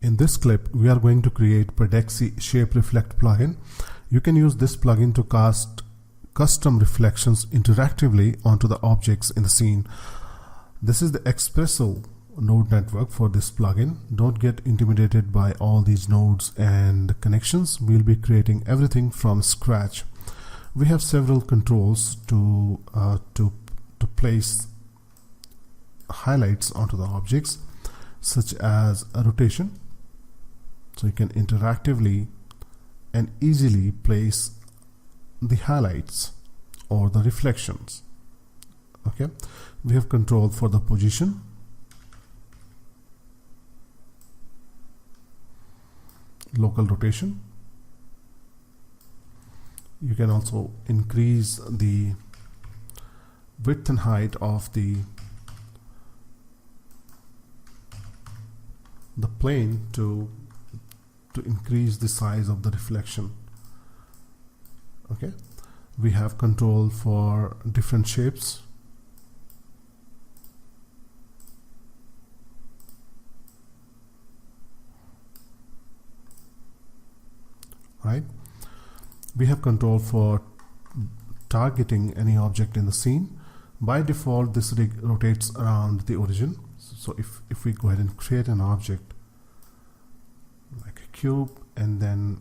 In this clip, we are going to create Predexy Shape Reflect plugin. You can use this plugin to cast custom reflections interactively onto the objects in the scene. This is the Espresso node network for this plugin. Don't get intimidated by all these nodes and connections. We'll be creating everything from scratch. We have several controls to place highlights onto the objects, such as a rotation. So you can interactively and easily place the highlights or the reflections. Okay, we have control for the position, local rotation. You can also increase the width and height of the plane to increase the size of the reflection. Okay, we have control for different shapes. Right, we have control for targeting any object in the scene. By default, this rig rotates around the origin. So if we go ahead and create an object like a cube and then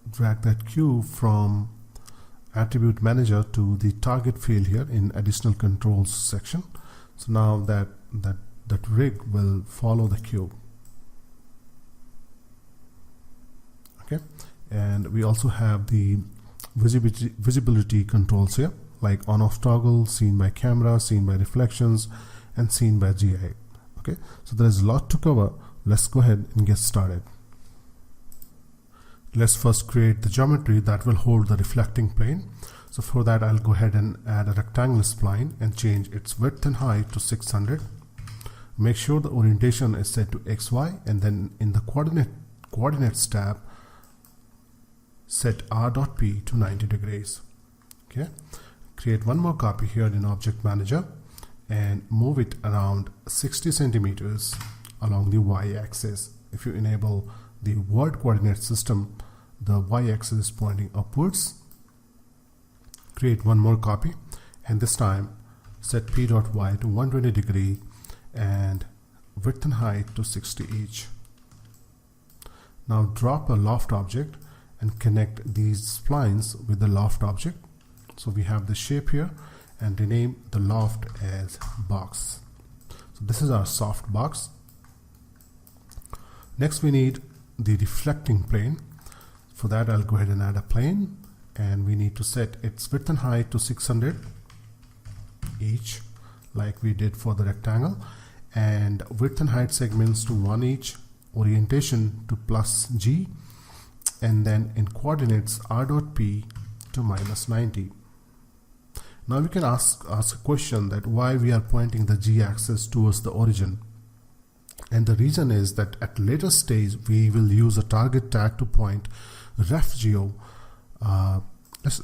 drag that cube from attribute manager to the target field here in additional controls section, so now that rig will follow the cube. Okay, and we also have the visibility controls here, like on-off toggle, seen by camera, seen by reflections, and seen by GI. Okay, so there's a lot to cover. Let's go ahead and get started. Let's first create the geometry that will hold the reflecting plane. So for that, I'll go ahead and add a rectangular spline and change its width and height to 600. Make sure the orientation is set to XY, and then in the coordinates tab, set r.p to 90 degrees. Okay, create one more copy here in Object Manager and move it around 60 centimeters along the y-axis. If you enable the word coordinate system, the y-axis is pointing upwards. Create one more copy, and this time set p.y to 120 degree and width and height to 60 each. Now drop a loft object and connect these splines with the loft object. So we have the shape here, and rename the loft as box. So this is our soft box. Next we need the reflecting plane. For that, I'll go ahead and add a plane, and we need to set its width and height to 600 each, like we did for the rectangle, and width and height segments to 1 each, orientation to +G, and then in coordinates r.p to -90. Now we can ask a question that why we are pointing the g-axis towards the origin, and the reason is that at later stage we will use a target tag to point refgeo.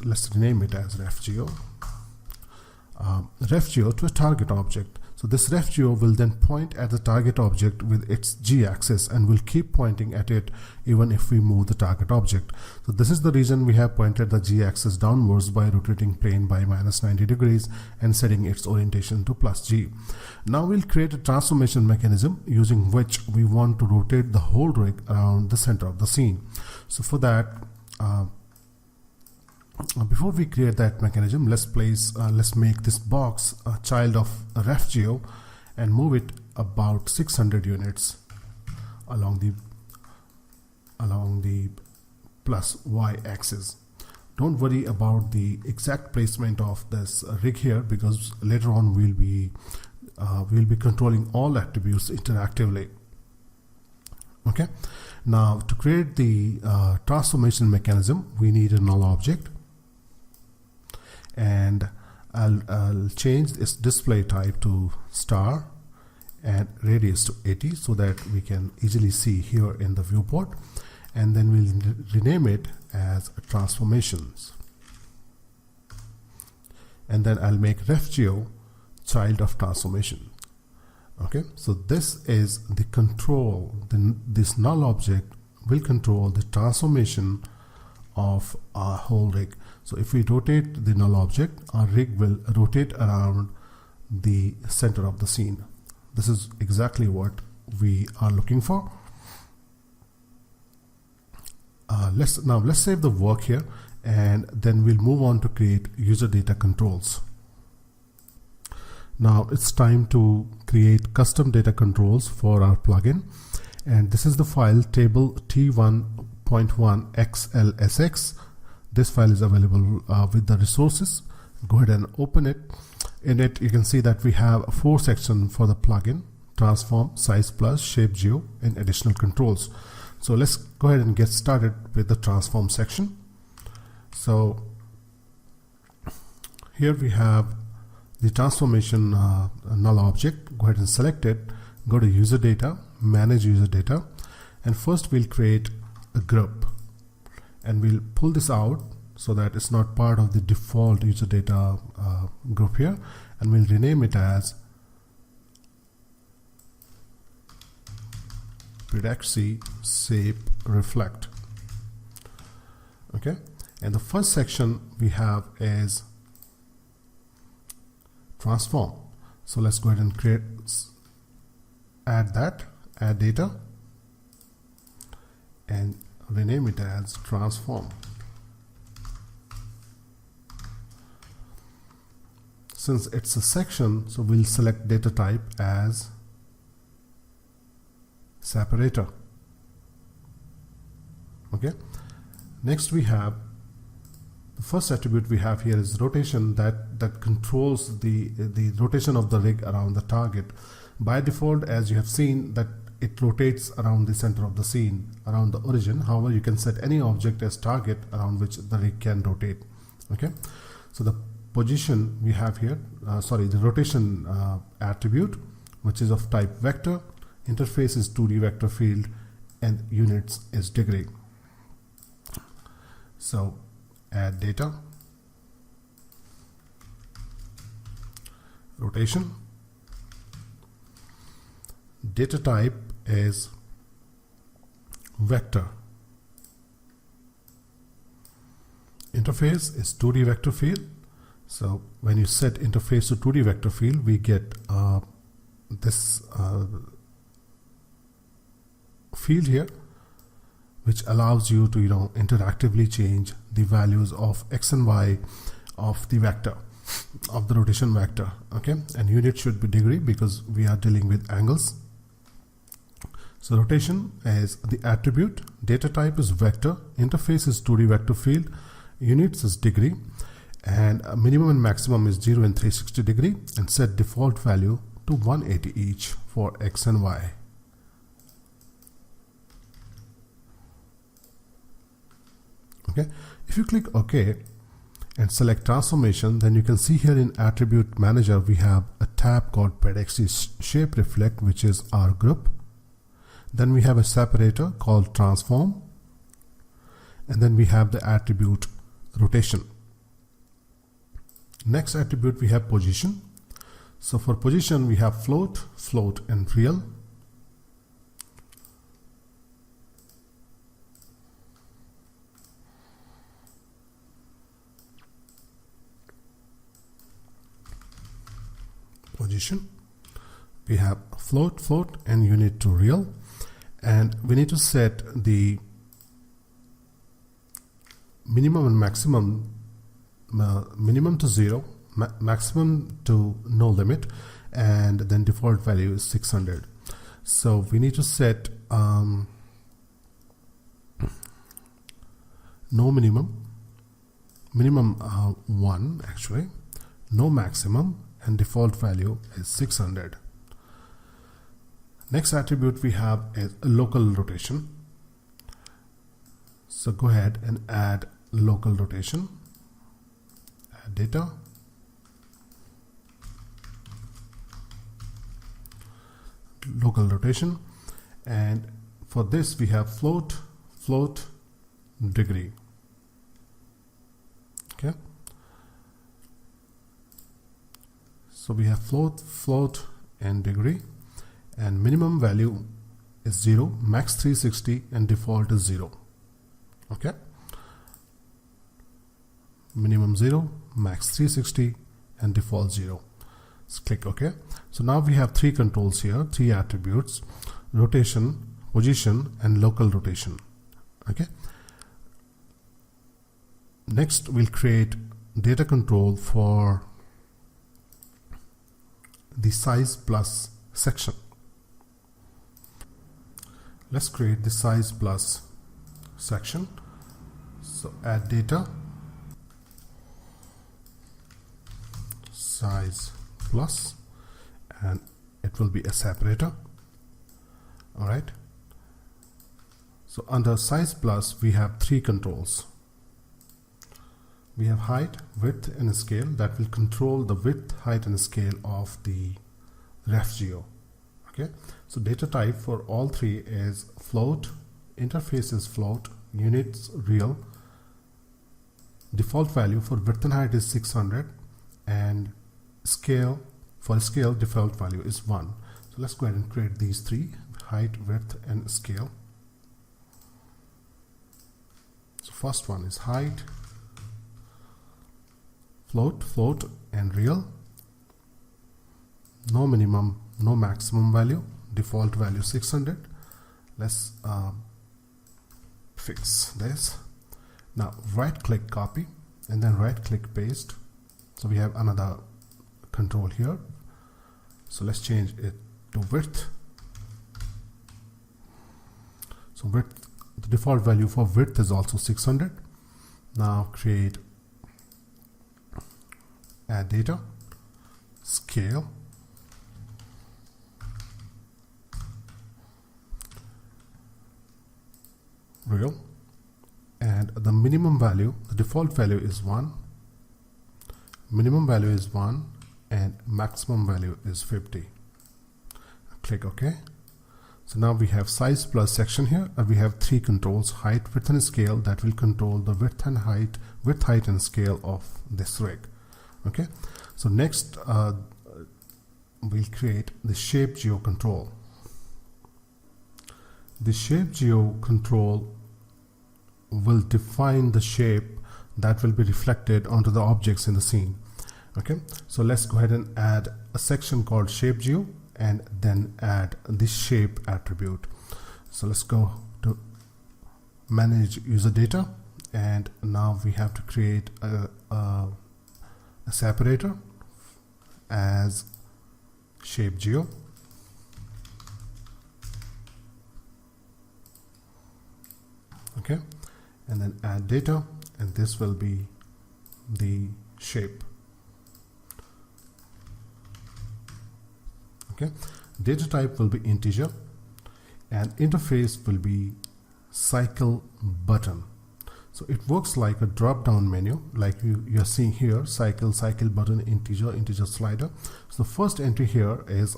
Let's rename it as refgeo. Refgeo to a target object. So this refgeo will then point at the target object with its g-axis and will keep pointing at it even if we move the target object. So this is the reason we have pointed the g-axis downwards by rotating plane by -90 degrees and setting its orientation to +G. Now we'll create a transformation mechanism using which we want to rotate the whole rig around the center of the scene. So for that, before we create that mechanism, let's make this box a child of a refgeo and move it about 600 units along the +y axis. Don't worry about the exact placement of this rig here, because later on we'll be controlling all attributes interactively. Okay, now to create the transformation mechanism, we need a null object. And I'll change its display type to star and radius to 80 so that we can easily see here in the viewport, and then we'll rename it as transformations. And then I'll make refgeo child of transformation. Okay, so this is the control. This null object will control the transformation of our whole rig. So if we rotate the null object, our rig will rotate around the center of the scene. This is exactly what we are looking for. Let's save the work here, and then we'll move on to create user data controls. Now it's time to create custom data controls for our plugin, and this is the file table t1.1xlsx. This file is available with the resources. Go ahead and open it. In it you can see that we have 4 sections for the plugin: transform, size plus, shape geo, and additional controls. So let's go ahead and get started with the transform section. So here we have the transformation null object. Go ahead and select it, go to user data, manage user data, and first we'll create a group, and we'll pull this out so that it's not part of the default user data group here, and we'll rename it as Pedexy Shape Reflect. Okay, and the first section we have is transform. So let's go ahead and add data and rename it as transform. Since it's a section, so we'll select data type as separator. Okay, next we have the first attribute we have here is rotation, that controls the rotation of the rig around the target. By default, as you have seen, that it rotates around the center of the scene, around the origin. However, you can set any object as target around which the rig can rotate. Okay, so the position we have here, the rotation attribute, which is of type vector, interface is 2D vector field, and units is degree. So add data, rotation, data type is vector, interface is 2D vector field. So when you set interface to 2D vector field, we get this field here, which allows you to interactively change the values of x and y of the vector, of the rotation vector. Okay, and unit should be degree because we are dealing with angles. So rotation is the attribute, data type is vector, interface is 2D vector field, units is degree, and minimum and maximum is 0 and 360 degree, and set default value to 180 each for x and y. Okay, if you click OK and select transformation, then you can see here in attribute manager we have a tab called Pedexy Shape Reflect, which is our group. Then we have a separator called transform, and then we have the attribute rotation. Next attribute we have position. So for position we have float, and real. Position, we have float, and unit to real, and we need to set the minimum and maximum, minimum to 0, maximum to no limit, and then default value is 600. So we need to set no minimum, 1 actually, no maximum, and default value is 600. Next attribute we have is local rotation. So go ahead and add local rotation, add data, local rotation, and for this we have float, degree. Okay, so we have float, and degree, and minimum value is 0, max 360, and default is 0. Okay, minimum 0, max 360, and default 0. Let's click OK. So now we have 3 controls here, 3 attributes: rotation, position, and local rotation. Okay, next we'll create data control for the size plus section. Let's create the size plus section. So add data, size plus, and it will be a separator. All right, so under size plus we have 3 controls. We have height, width, and scale that will control the width, height, and scale of the RefGeo. Okay, so data type for all 3 is float, interface is float, units real, default value for width and height is 600, and scale, for scale default value is 1. So let's go ahead and create these 3: height, width, and scale. So first one is height, float, and real. No minimum, no maximum value, default value 600. Let's fix this. Now right click copy and then right click paste. So we have another control here. So let's change it to width. So width, the default value for width is also 600. Now create, add data, scale, real, and the minimum value, the default value is 1, minimum value is 1, and maximum value is 50. Click OK. So now we have size plus section here, and we have 3 controls: height, width, and scale that will control the width, height, and scale of this rig. Okay, so next we'll create the shape geo control. The shape geo control will define the shape that will be reflected onto the objects in the scene. Okay, so let's go ahead and add a section called shape geo and then add the shape attribute. So let's go to manage user data, and now we have to create a separator as shape geo. Okay, and then add data, and this will be the shape. Okay, data type will be integer, and interface will be cycle button. So it works like a drop down menu, like you're seeing here: cycle, cycle button, integer, integer slider. So the first entry here is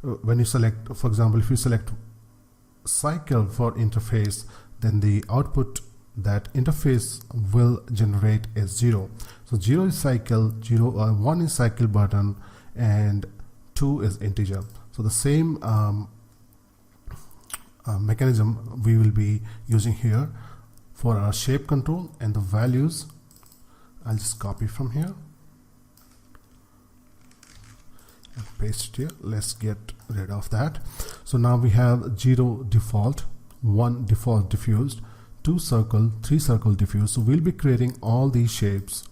when you select, for example, if you select cycle for interface, then the output that interface will generate is 0. So 0 is cycle, 1 is cycle button, and 2 is integer. So the same mechanism we will be using here for our shape control, and the values I'll just copy from here and paste it here. Let's get rid of that. So now we have 0 default, 1 default diffused, 2 circle, 3 circle diffuse. So we'll be creating all these shapes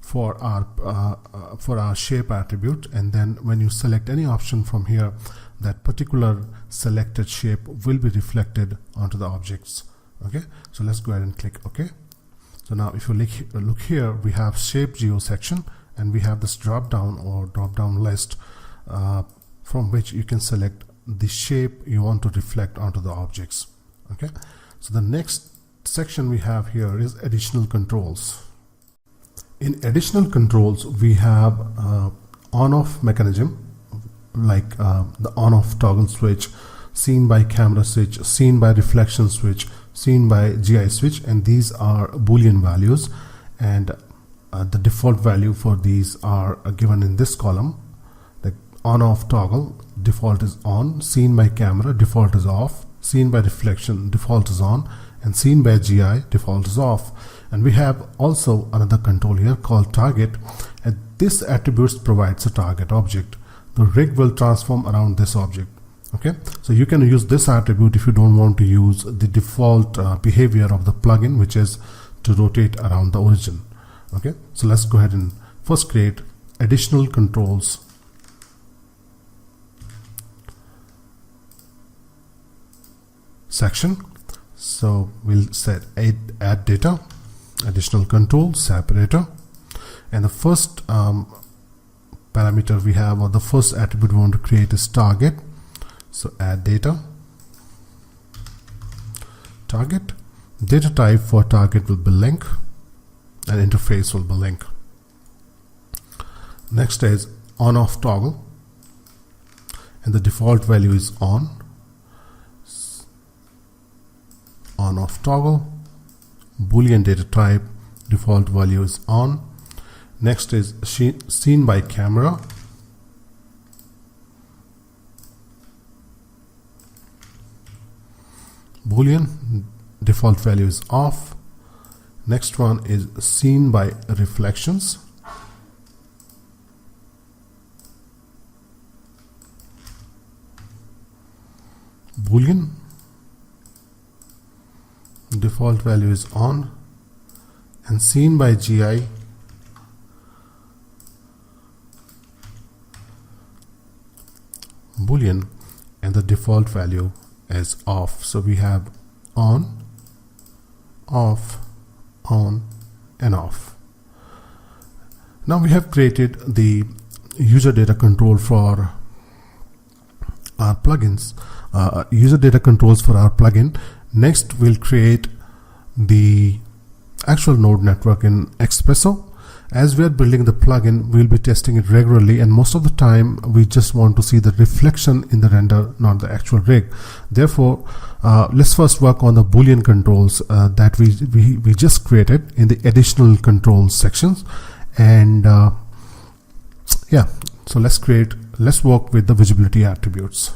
for our shape attribute, and then when you select any option from here, that particular selected shape will be reflected onto the objects. Okay, so let's go ahead and click OK. So now if you look here, we have shape geo section, and we have this drop down or drop down list from which you can select the shape you want to reflect onto the objects. Okay, so the next section we have here is additional controls. In additional controls, we have on-off mechanism, like the on-off toggle switch, seen by camera switch, seen by reflection switch, seen by GI switch, and these are Boolean values, and the default value for these are given in this column. The on off toggle, default is on, seen by camera, default is off, seen by reflection, default is on, and seen by GI, default is off. And we have also another control here called target, and this attribute provides a target object. The rig will transform around this object. Okay, so you can use this attribute if you don't want to use the default behavior of the plugin, which is to rotate around the origin. Okay, so let's go ahead and first create additional controls. Section. So we'll set add data, additional control, separator, and the first parameter we have, or the first attribute we want to create, is target. So add data, target, data type for target will be link, and interface will be link. Next is on off toggle, and the default value is on. On off toggle, boolean data type, default value is on. Next is seen by camera, boolean, default value is off. Next one is seen by reflections, boolean, default value is on, and seen by GI, boolean, and the default value is off. So we have on, off, on, and off. Now we have created the user data control for our plugins, user data controls for our plugin. Next, we'll create the actual node network in Espresso. As we are building the plugin, we'll be testing it regularly, and most of the time we just want to see the reflection in the render, not the actual rig. Therefore, let's first work on the boolean controls that we just created in the additional controls sections. And yeah, so let's work with the visibility attributes.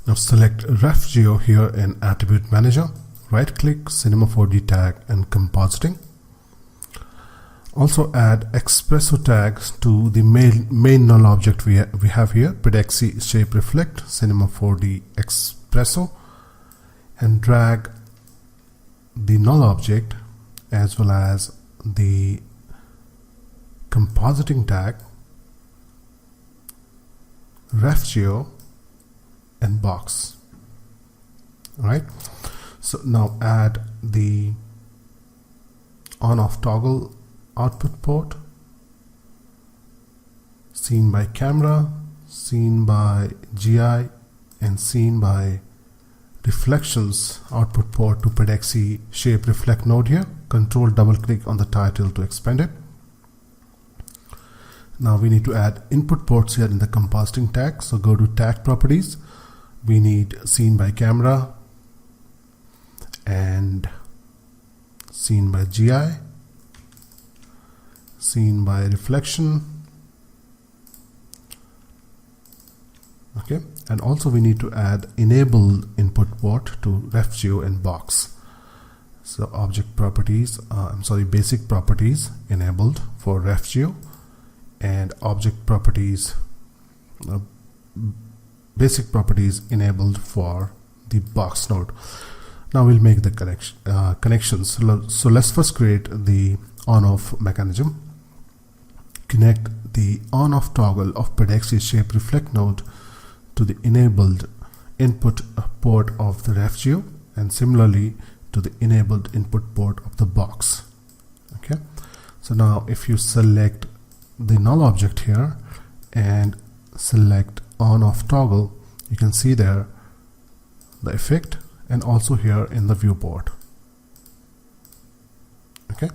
Now select RefGeo here in Attribute Manager. Right click, Cinema 4D tag, and compositing. Also add Espresso tags to the main null object we have here, Pedexy Shape Reflect, Cinema 4D Espresso, and drag the null object as well as the compositing tag, RefGeo, and box. All right. So now add the on-off toggle output port, seen by camera, seen by GI, and seen by reflections output port to Pedexy Shape Reflect node here. Control double click on the title to expand it. Now we need to add input ports here in the compositing tag. So go to tag properties. We need seen by camera and seen by GI, seen by reflection. Okay, and also we need to add enable input port to RefGeo and box. So object properties, basic properties enabled for RefGeo, and object properties, basic properties enabled for the box node. Now we'll make the connections. So let's first create the on-off mechanism. Connect the on-off toggle of Pedexy Shape Reflect node to the enabled input port of the RefGeo, and similarly to the enabled input port of the box. Okay. So now if you select the null object here and select on-off toggle, you can see there the effect, and also here in the viewport. Okay,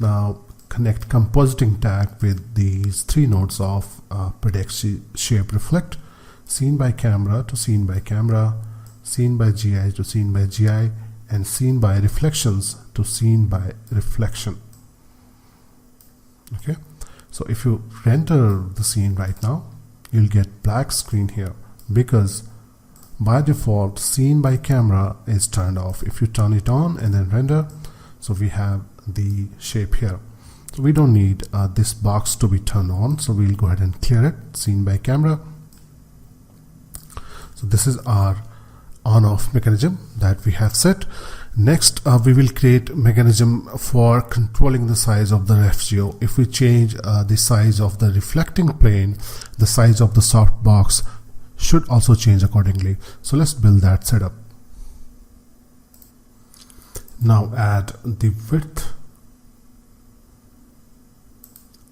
now connect compositing tag with these three nodes of Pedexy Shape Reflect, seen by camera to seen by camera, seen by GI to seen by GI, and seen by reflections to seen by reflection. Okay, So if you render the scene right now, you'll get black screen here because by default scene by camera is turned off. If you turn it on and then render, so we have the shape here. So we don't need this box to be turned on, so we'll go ahead and clear it, scene by camera. So this is our on-off mechanism that we have set. Next, we will create mechanism for controlling the size of the RefGeo. If we change the size of the reflecting plane, the size of the softbox should also change accordingly. So let's build that setup. Now add the width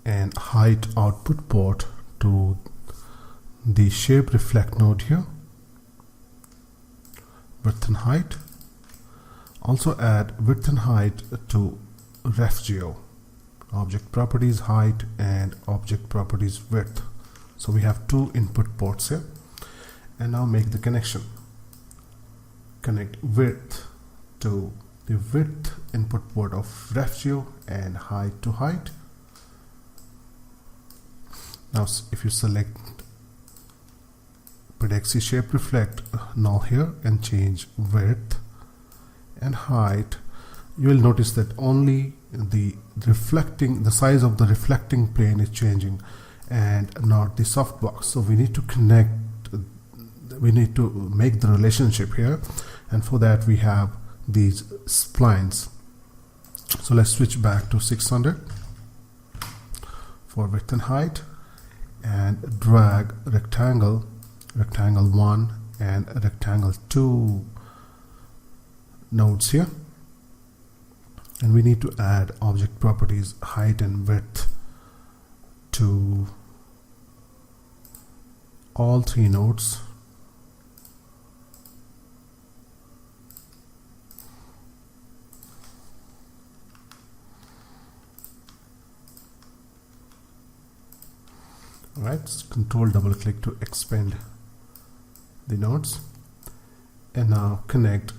and height output port to the shape reflect node here. Width and height. Also add width and height to RefGeo. Object properties height and object properties width. So we have two input ports here. And now make the connection. Connect width to the width input port of RefGeo and height to height. Now if you select Pedexi shape reflect null here and change width and height, you will notice that only the size of the reflecting plane is changing and not the softbox. So we need to connect, we need to make the relationship here, and for that we have these splines. So let's switch back to 600 for width and height and drag rectangle 1 and rectangle 2 nodes here, and we need to add object properties height and width to all three nodes. Alright, control double click to expand the nodes, and now connect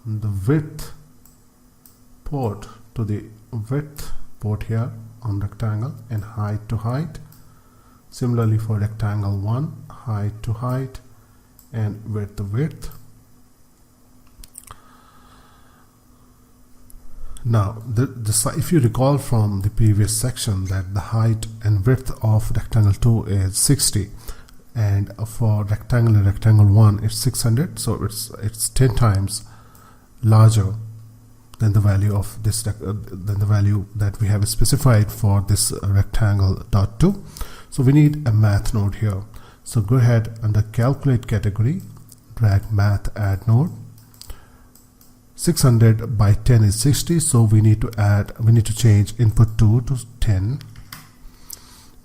the width port to the width port here on rectangle and height to height. Similarly for rectangle 1, height to height and width to width. Now if you recall from the previous section that the height and width of rectangle 2 is 60, and for rectangle and rectangle 1 it's 600, so it's 10 times larger than the value of this than the value that we have specified for this rectangle dot 2. So we need a math node here. So go ahead under calculate category, drag math add node. 600 by 10 is 60, so we need to change input 2 to 10,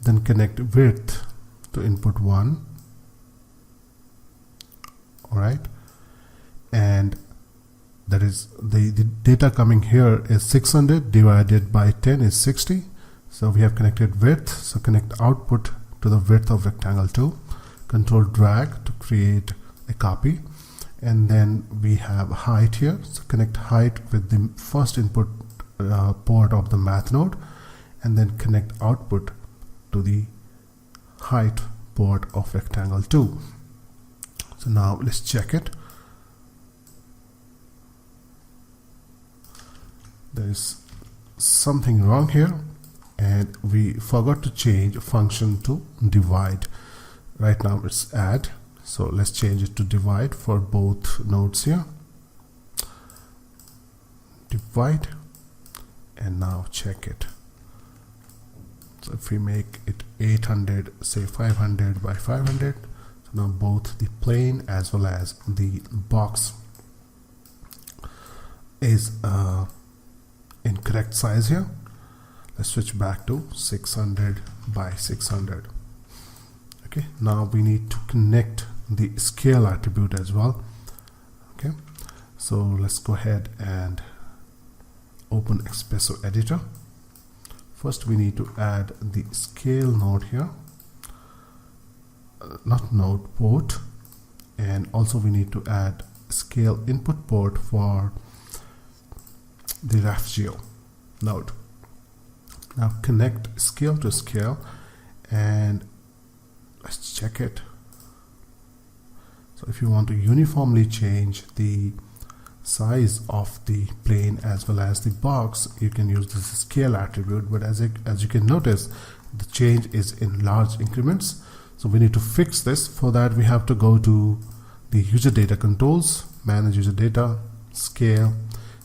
then connect width to input 1. Alright, and that is the data coming here is 600 divided by 10 is 60, so we have connected width. So connect output to the width of rectangle 2, control drag to create a copy, and then we have height here, so connect height with the first input port of the math node, and then connect output to the height port of rectangle 2. So now let's check it. There is something wrong here, and we forgot to change function to divide. Right now it's add, so let's change it to divide for both nodes here. Divide, and now check it. So if we make it 800, say 500 by 500, so now both the plane as well as the box is in correct size here. Let's switch back to 600 by 600. Okay, now we need to connect the scale attribute as well. Okay, so let's go ahead and open Espresso editor. First we need to add the scale node here, not node, port, and also we need to add scale input port for the RefGeo node. Now connect scale to scale and let's check it. So if you want to uniformly change the size of the plane as well as the box, you can use this scale attribute, but as you can notice, the change is in large increments. So we need to fix this. For that, we have to go to the user data controls, manage user data, scale,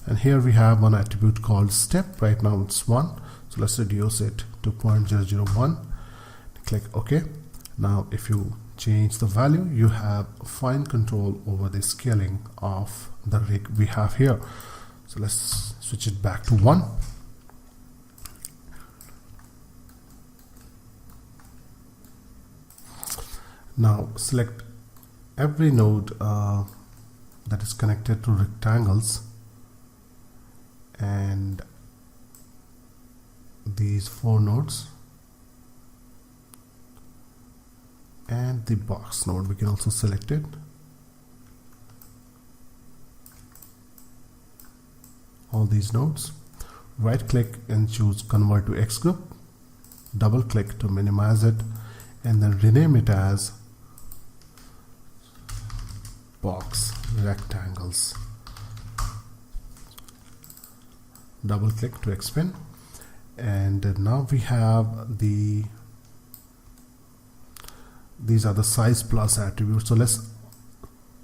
and here we have one attribute called step. Right now it's 1, so let's reduce it to 0.001. Click OK. Now if you change the value, you have fine control over the scaling of the rig we have here. So let's switch it back to 1. Now select every node that is connected to rectangles and these 4 nodes and the box node, we can also select it. All these nodes, right click and choose convert to X group, double click to minimize it, and then rename it as box rectangles. Double click to expand, and now we have these are the size plus attributes. So let's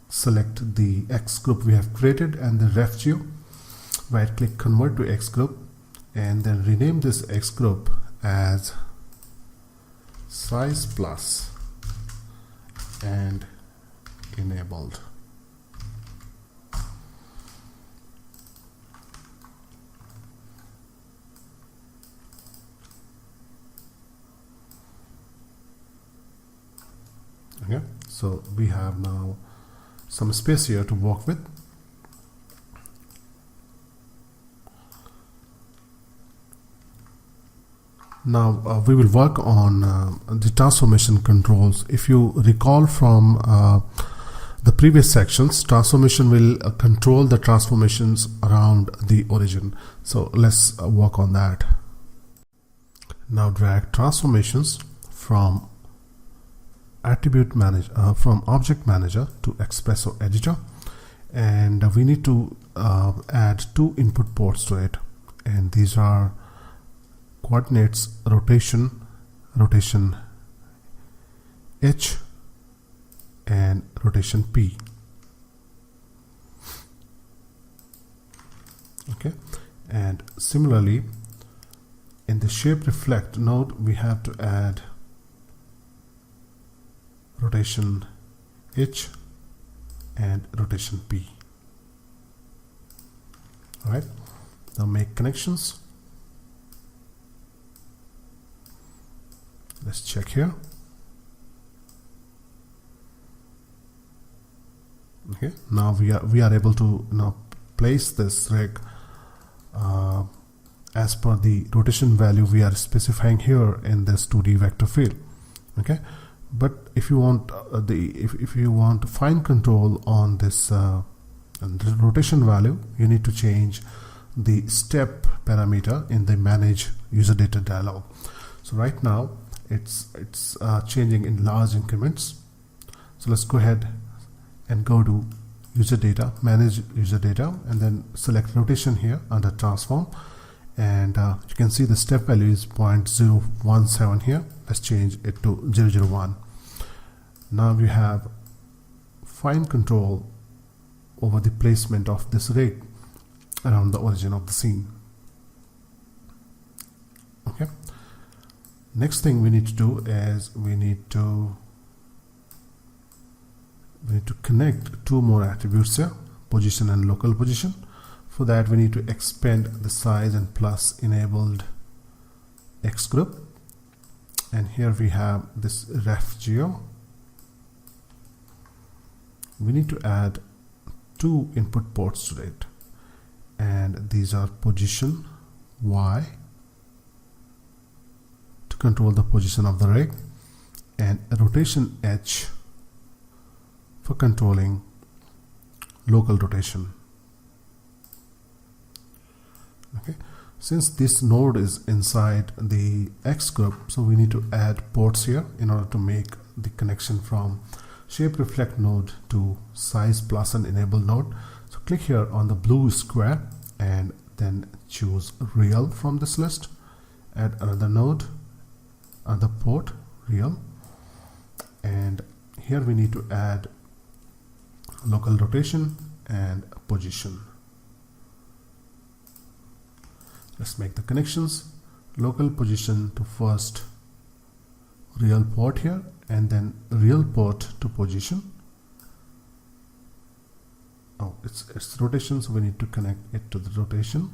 select the X group we have created and the ref geo, right click convert to X group, and then rename this X group as size plus and enabled. Okay, so we have now some space here to work with. Now we will work on the transformation controls. If you recall from the previous sections, transformation will control the transformations around the origin. So let's work on that. Now drag transformations from attribute manager, from object manager to Espresso editor, and we need to add 2 input ports to it, and these are coordinates rotation H and rotation P. Okay, and similarly in the shape reflect node we have to add rotation H and rotation P. All right, now make connections. Let's check here. Okay, now we are able to now place this rig as per the rotation value we are specifying here in this 2D vector field. Okay, but if you want if you want fine control on this the rotation value, you need to change the step parameter in the manage user data dialog. So right now it's changing in large increments. So let's go ahead and go to user data, manage user data, and then select rotation here under transform, and you can see the step value is 0.017 here. Let's change it to 001. Now we have fine control over the placement of this rig around the origin of the scene. Okay, next thing we need to do is we need to connect 2 more attributes here, position and local position. For that we need to expand the size and plus enabled X group, and here we have this ref geo. We need to add 2 input ports to it, and these are position Y to control the position of the rig, and rotation H for controlling local rotation. Okay, Since this node is inside the X group, so we need to add ports here in order to make the connection from shape reflect node to size plus and enable node. So click here on the blue square and then choose real from this list. Add another node, another port, real, and here we need to add local rotation and position. Let's make the connections. Local position to first real port here, and then real port to position. Oh, it's rotation, so we need to connect it to the rotation.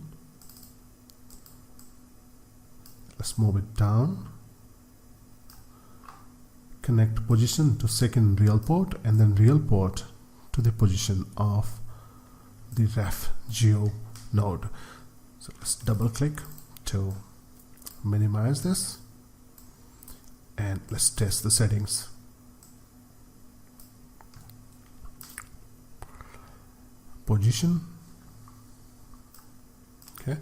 Let's move it down. Connect position to second real port, and then real port to the position of the ref geo node. So let's double click to minimize this, and let's test the settings. Position, okay,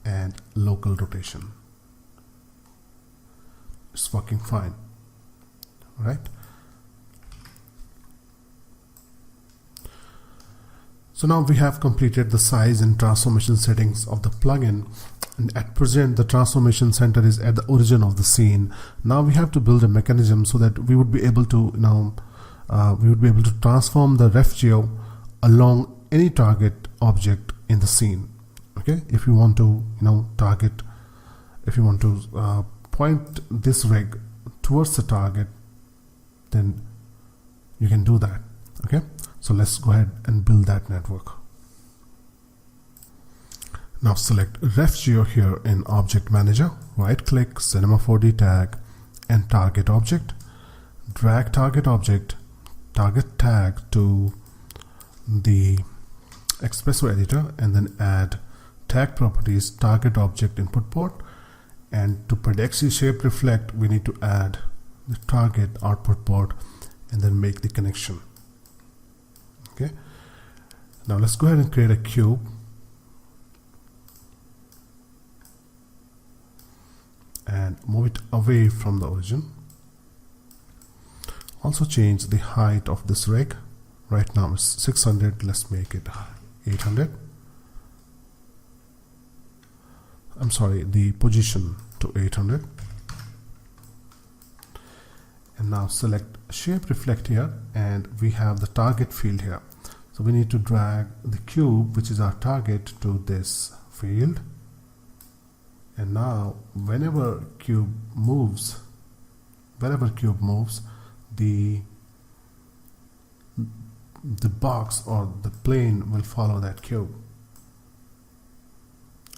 and local rotation. It's working fine, right? So now we have completed the size and transformation settings of the plugin, and at present the transformation center is at the origin of the scene. Now we have to build a mechanism so that we would be able to transform the ref geo along any target object in the scene. Okay, if you want to point this rig towards the target, then you can do that. Okay, so let's go ahead and build that network. Now select ref geo here in Object Manager, right click, Cinema 4D tag and target object. Drag target object, target tag to the Espresso editor, and then add tag properties target object input port, and to Predexi shape reflect we need to add the target output port and then make the connection. Okay, now let's go ahead and create a cube and move it away from the origin. Also change the height of this rig. Right now it's 600, let's make it 800. I'm sorry, the position to 800. And now select shape reflect here, and we have the target field here. So we need to drag the cube, which is our target, to this field. And now whenever cube moves, the box or the plane will follow that cube.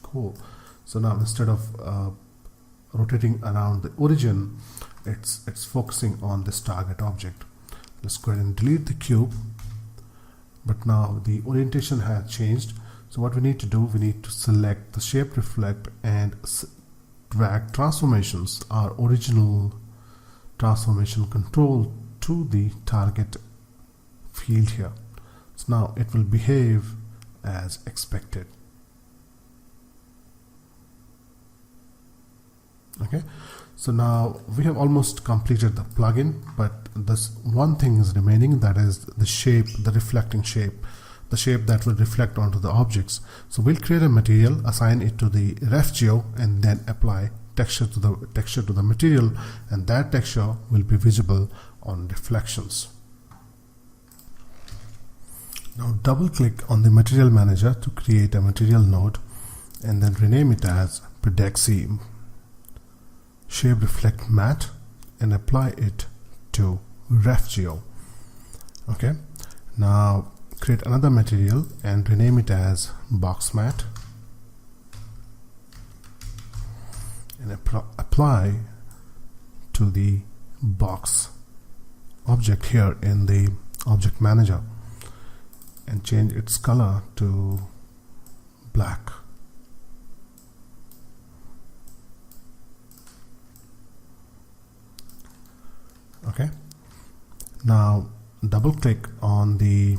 Cool. So now instead of rotating around the origin, it's focusing on this target object. Let's go ahead and delete the cube, but now the orientation has changed. So what we need to do, we need to select the shape reflect and drag transformations, our original transformation control, to the target field here. So now it will behave as expected. Okay, so now we have almost completed the plugin, but this one thing is remaining, that is the shape, the reflecting shape, the shape that will reflect onto the objects. So we'll create a material, assign it to the ref geo, and then apply texture to the material, and that texture will be visible on reflections. Now double click on the material manager to create a material node, and then rename it as Predexi shape reflect matte, and apply it to ref geo. Okay, now create another material and rename it as box matte, and apply to the box object here in the object manager, and change its color to black. Okay, now double click on the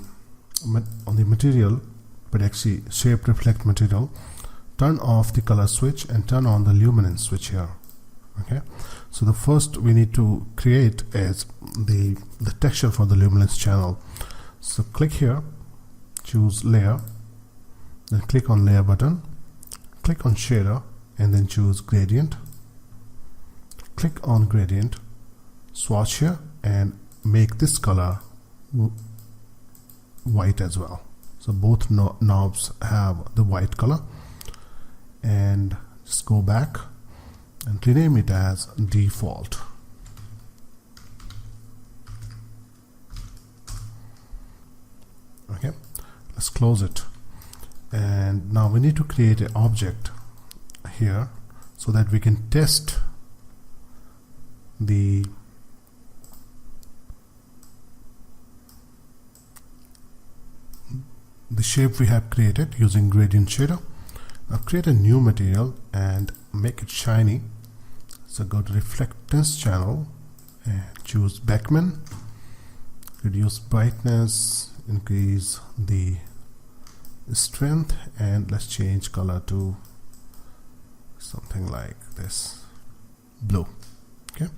material, Predexi shape reflect material, turn off the color switch and turn on the luminance switch here. Okay, so the first we need to create is the texture for the luminance channel. So click here, choose layer, then click on layer button, click on shader, and then choose gradient. Click on gradient, swatch here, and make this color white as well. So both knobs have the white color, and just go back and rename it as default. Okay, let's close it. And now we need to create an object here so that we can test the shape we have created using gradient shader. Now create a new material and make it shiny. So go to reflectance channel and choose Beckman, reduce brightness, increase the strength, and let's change color to something like this, blue. Okay,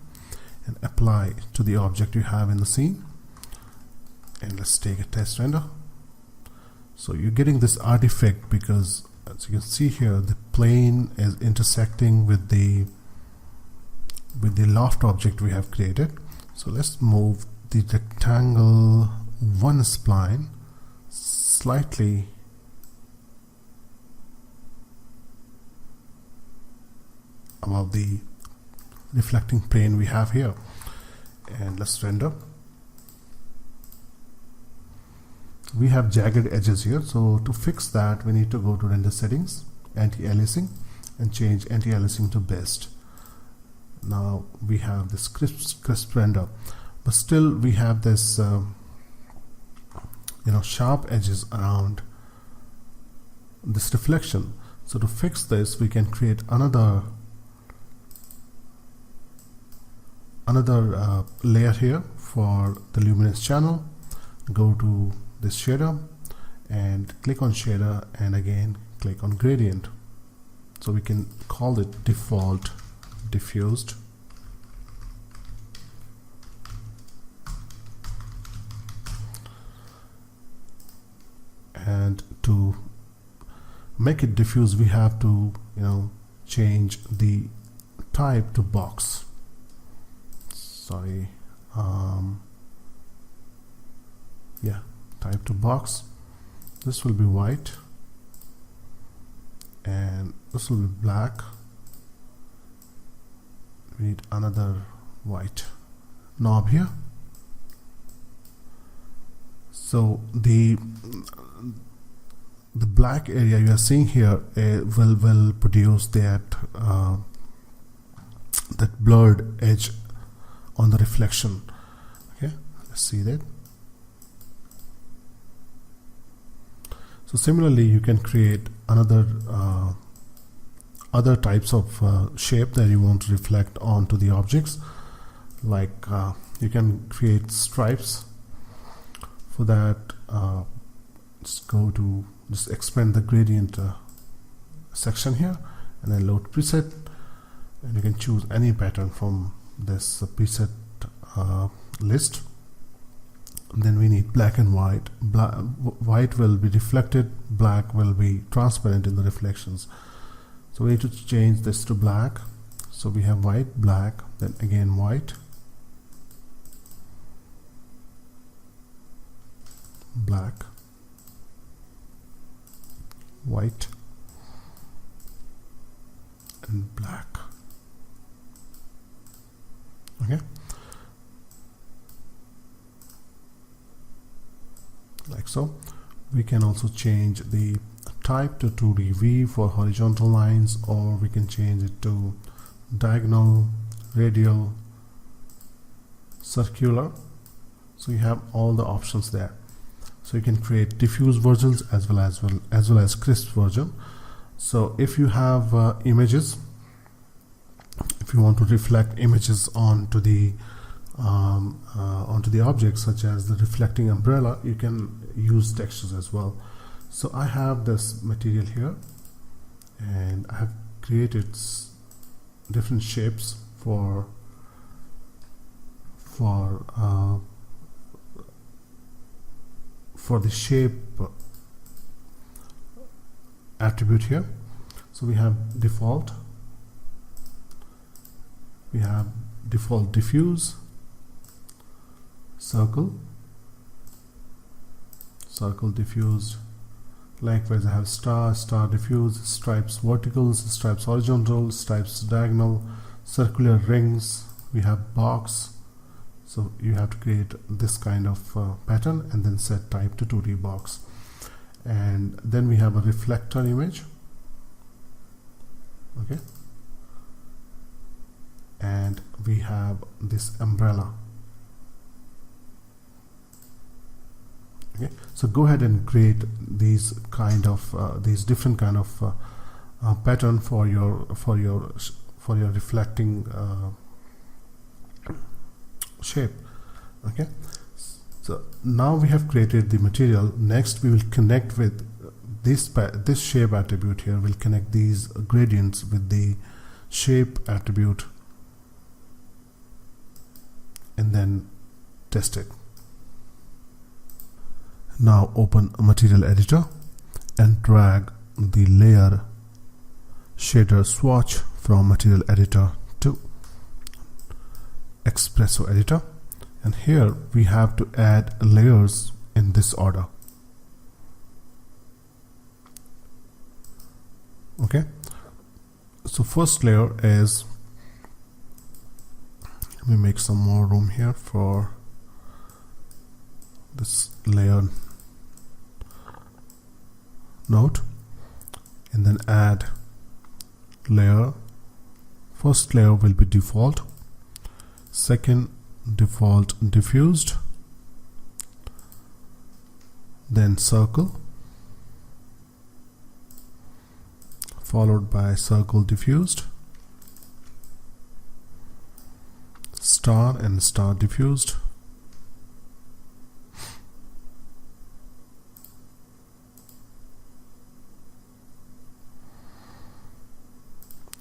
and apply to the object you have in the scene, and let's take a test render. So you're getting this artifact because, as you can see here, the plane is intersecting with the loft object we have created. So let's move the rectangle 1 spline slightly above the reflecting plane we have here, and let's render. We have jagged edges here, so to fix that we need to go to render settings, anti-aliasing, and change anti-aliasing to best. Now we have this crisp render, but still we have this sharp edges around this reflection. So to fix this, we can create another layer here for the luminance channel. Go to this shader and click on shader, and again click on gradient. So we can call it default diffused, and to make it diffuse we have to change the type to box. Sorry, yeah, type to box. This will be white and this will be black. We need another white knob here. So the black area you are seeing here will produce that blurred edge on the reflection. Okay, let's see that. So similarly you can create another other types of shape that you want to reflect onto the objects, like you can create stripes. For that, just expand the gradient section here, and then load preset, and you can choose any pattern from this preset list. And then we need black and white. White will be reflected, black will be transparent in the reflections. So we need to change this to black. So we have white, black, then again white, black, white, and black. Okay, like so. We can also change the type to 2D V for horizontal lines, or we can change it to diagonal, radial, circular. So you have all the options there. So you can create diffuse versions as well as crisp version. So if you have images, if you want to reflect images onto the objects, such as the reflecting umbrella, you can use textures as well. So I have this material here, and I have created different shapes for the shape attribute here. So we have default, we have default diffuse, circle diffused. Likewise I have star diffuse, stripes verticals, stripes horizontal, stripes diagonal, circular rings, we have box. So you have to create this kind of pattern and then set type to 2D box. And then we have a reflector image, okay, and we have this umbrella. Okay, so go ahead and create these different kind of pattern for your reflecting shape. Okay, so now we have created the material. Next we will connect with this shape attribute here. We'll connect these gradients with the shape attribute and then test it. Now open a material editor and drag the layer shader swatch from material editor to Espresso editor, and here we have to add layers in this order. Okay, so first layer is, let me make some more room here for this layer node, and then add layer. First layer will be default, second default diffused, then circle, followed by circle diffused, star and star diffused,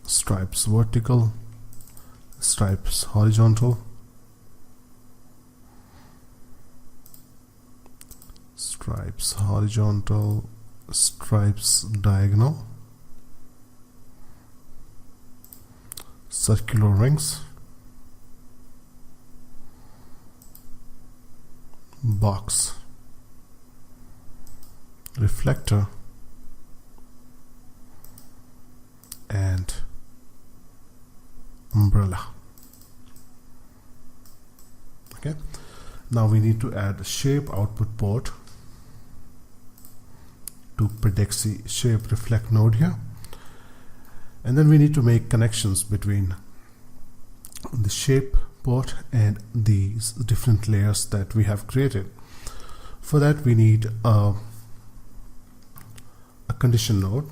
stripes vertical, stripes horizontal, stripes horizontal, stripes diagonal, circular rings, box, reflector, and umbrella. Okay, now we need to add shape output port to Predexy shape reflect node here, and then we need to make connections between the shape port and these different layers that we have created. For that we need a condition node.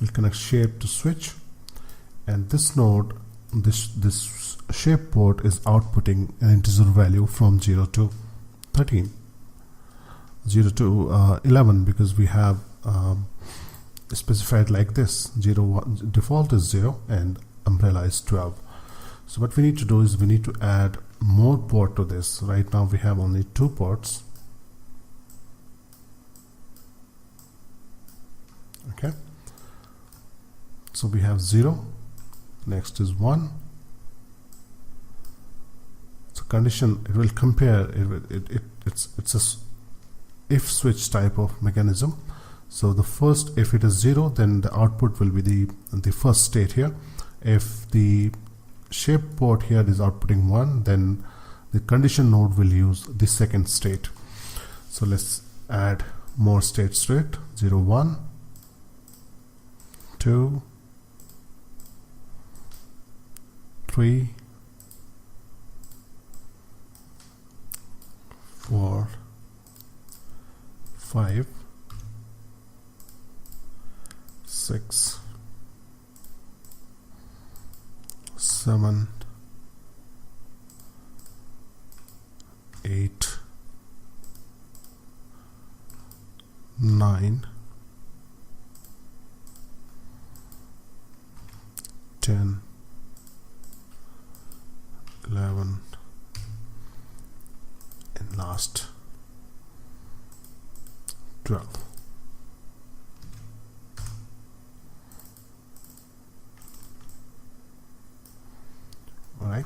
We'll connect shape to switch, and this node, this shape port is outputting an integer value from 0 to 13, 0 to 11, because we have specified like this. 1 default is 0 and umbrella is 12. So what we need to do is we need to add more port to this. Right now we have only 2 ports. Okay, so we have 0, next is 1. So condition, it will compare it's a if switch type of mechanism. So the first, if it is 0, then the output will be the first state here. If the shape port here is outputting 1, then the condition node will use the second state. So let's add more states to it. 0, 1, 2, 3, 4, 5, 6, 7, 8, 9, 9, 10, 11, and last 12. Alright.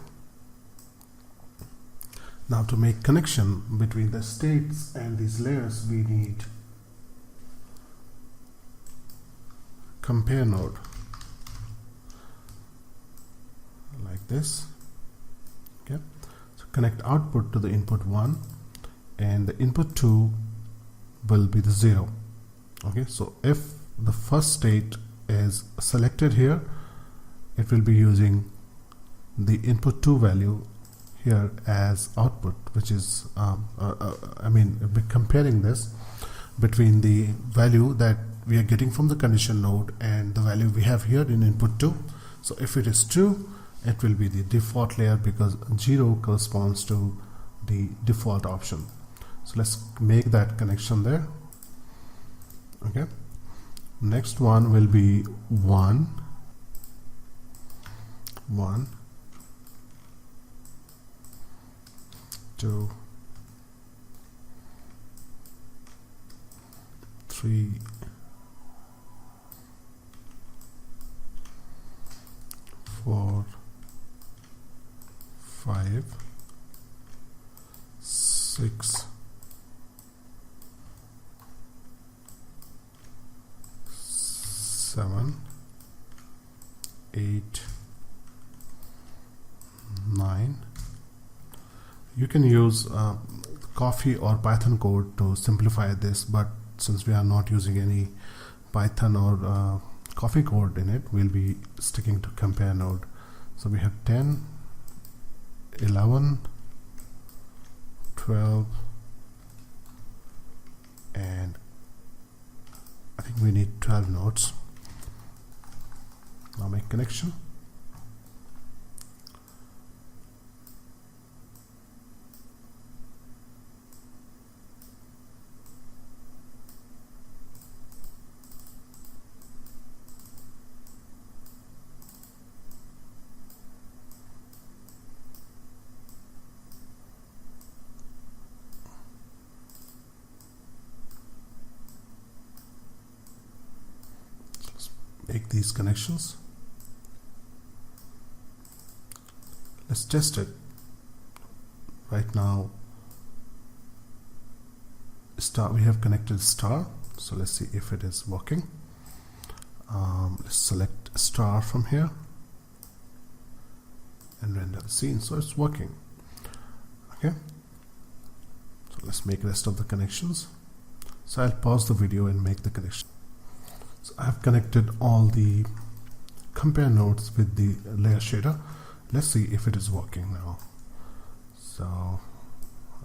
Now to make connection between the states and these layers, we need compare node like this. Okay, so connect output to the input 1 and the input 2 will be the 0. Okay, so if the first state is selected here, it will be using the input 2 value here as output, which is I mean, we're comparing this between the value that we are getting from the condition node and the value we have here in input 2. So if it is true, it will be the default layer because 0 corresponds to the default option. So let's make that connection there. Okay, next one will be 1, 1, 2, 3, 4, 5, 6, 7, 8, 9. You can use Coffee or Python code to simplify this, but since we are not using any Python or Coffee code in it, we'll be sticking to compare node. So we have 10, 11, 12, and I think we need 12 nodes. Now make connection. Make these connections. Let's test it. Right now, star, we have connected star, so let's see if it is working. Let's select star from here and render the scene. So it's working. Okay, so let's make the rest of the connections. So I'll pause the video and make the connection. So I have connected all the compare nodes with the layer shader. Let's see if it is working now. So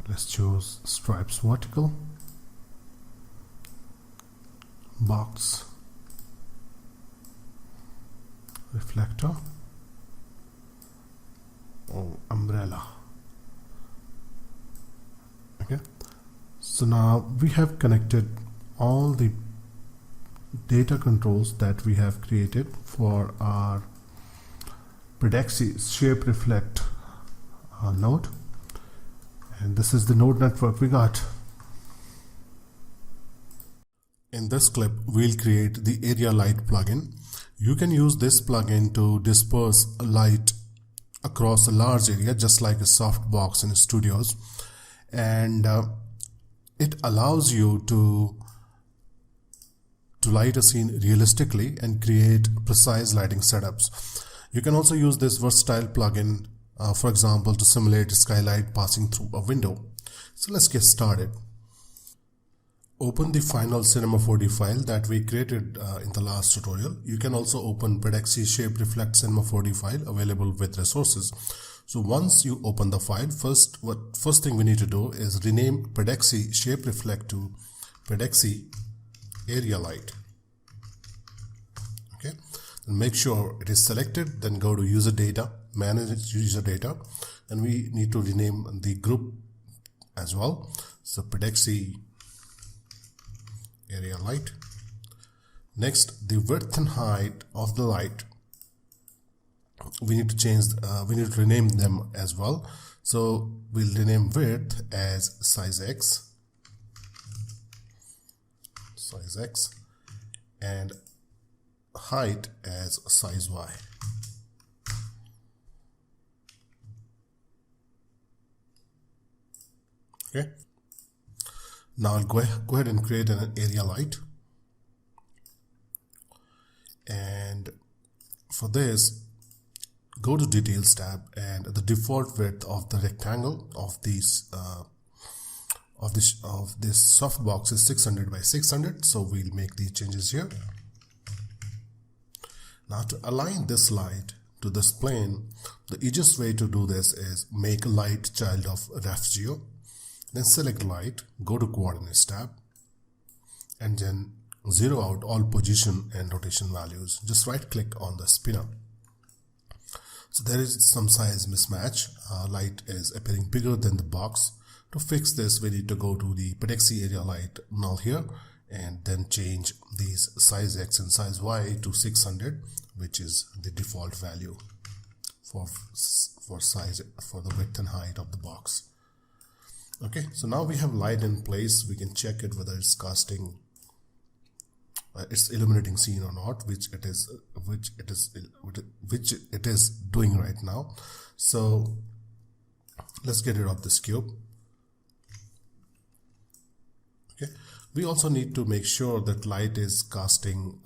let's choose stripes vertical, box, reflector, umbrella. Okay, so now we have connected all the data controls that we have created for our Predexy shape reflect node, and this is the node network we got. In this clip, we'll create the area light plugin. You can use this plugin to disperse light across a large area, just like a softbox in studios, and it allows you to light a scene realistically and create precise lighting setups. You can also use this versatile plugin, for example, to simulate skylight passing through a window. So let's get started. Open the final Cinema 4D file that we created in the last tutorial. You can also open Predexy Shape Reflect Cinema 4D file available with resources. So once you open the file, first thing we need to do is rename Predexy Shape Reflect to Predexy Area Light. Okay, and make sure it is selected, then go to user data, manage user data, and we need to rename the group as well. So Predexy area light. Next, the width and height of the light, we need to change, we need to rename them as well. So we'll rename width as size X, and height as size Y. Okay. Now I'll go ahead and create an area light. And for this, go to Details tab, and the default width of the rectangle of this softbox is 600 by 600. So we'll make these changes here. Now to align this light to this plane, the easiest way to do this is make light child of ref geo. Then select light, go to Coordinates tab, and then zero out all position and rotation values. Just right click on the spinner. So there is some size mismatch. Light is appearing bigger than the box. To fix this, we need to go to the Pedexi area light null here, and then change these size X and size Y to 600, which is the default value for size, for the width and height of the box. Okay, so now we have light in place. We can check it whether it's casting, it's illuminating scene or not, which it is doing right now. So let's get rid of this cube. Okay, we also need to make sure that light is casting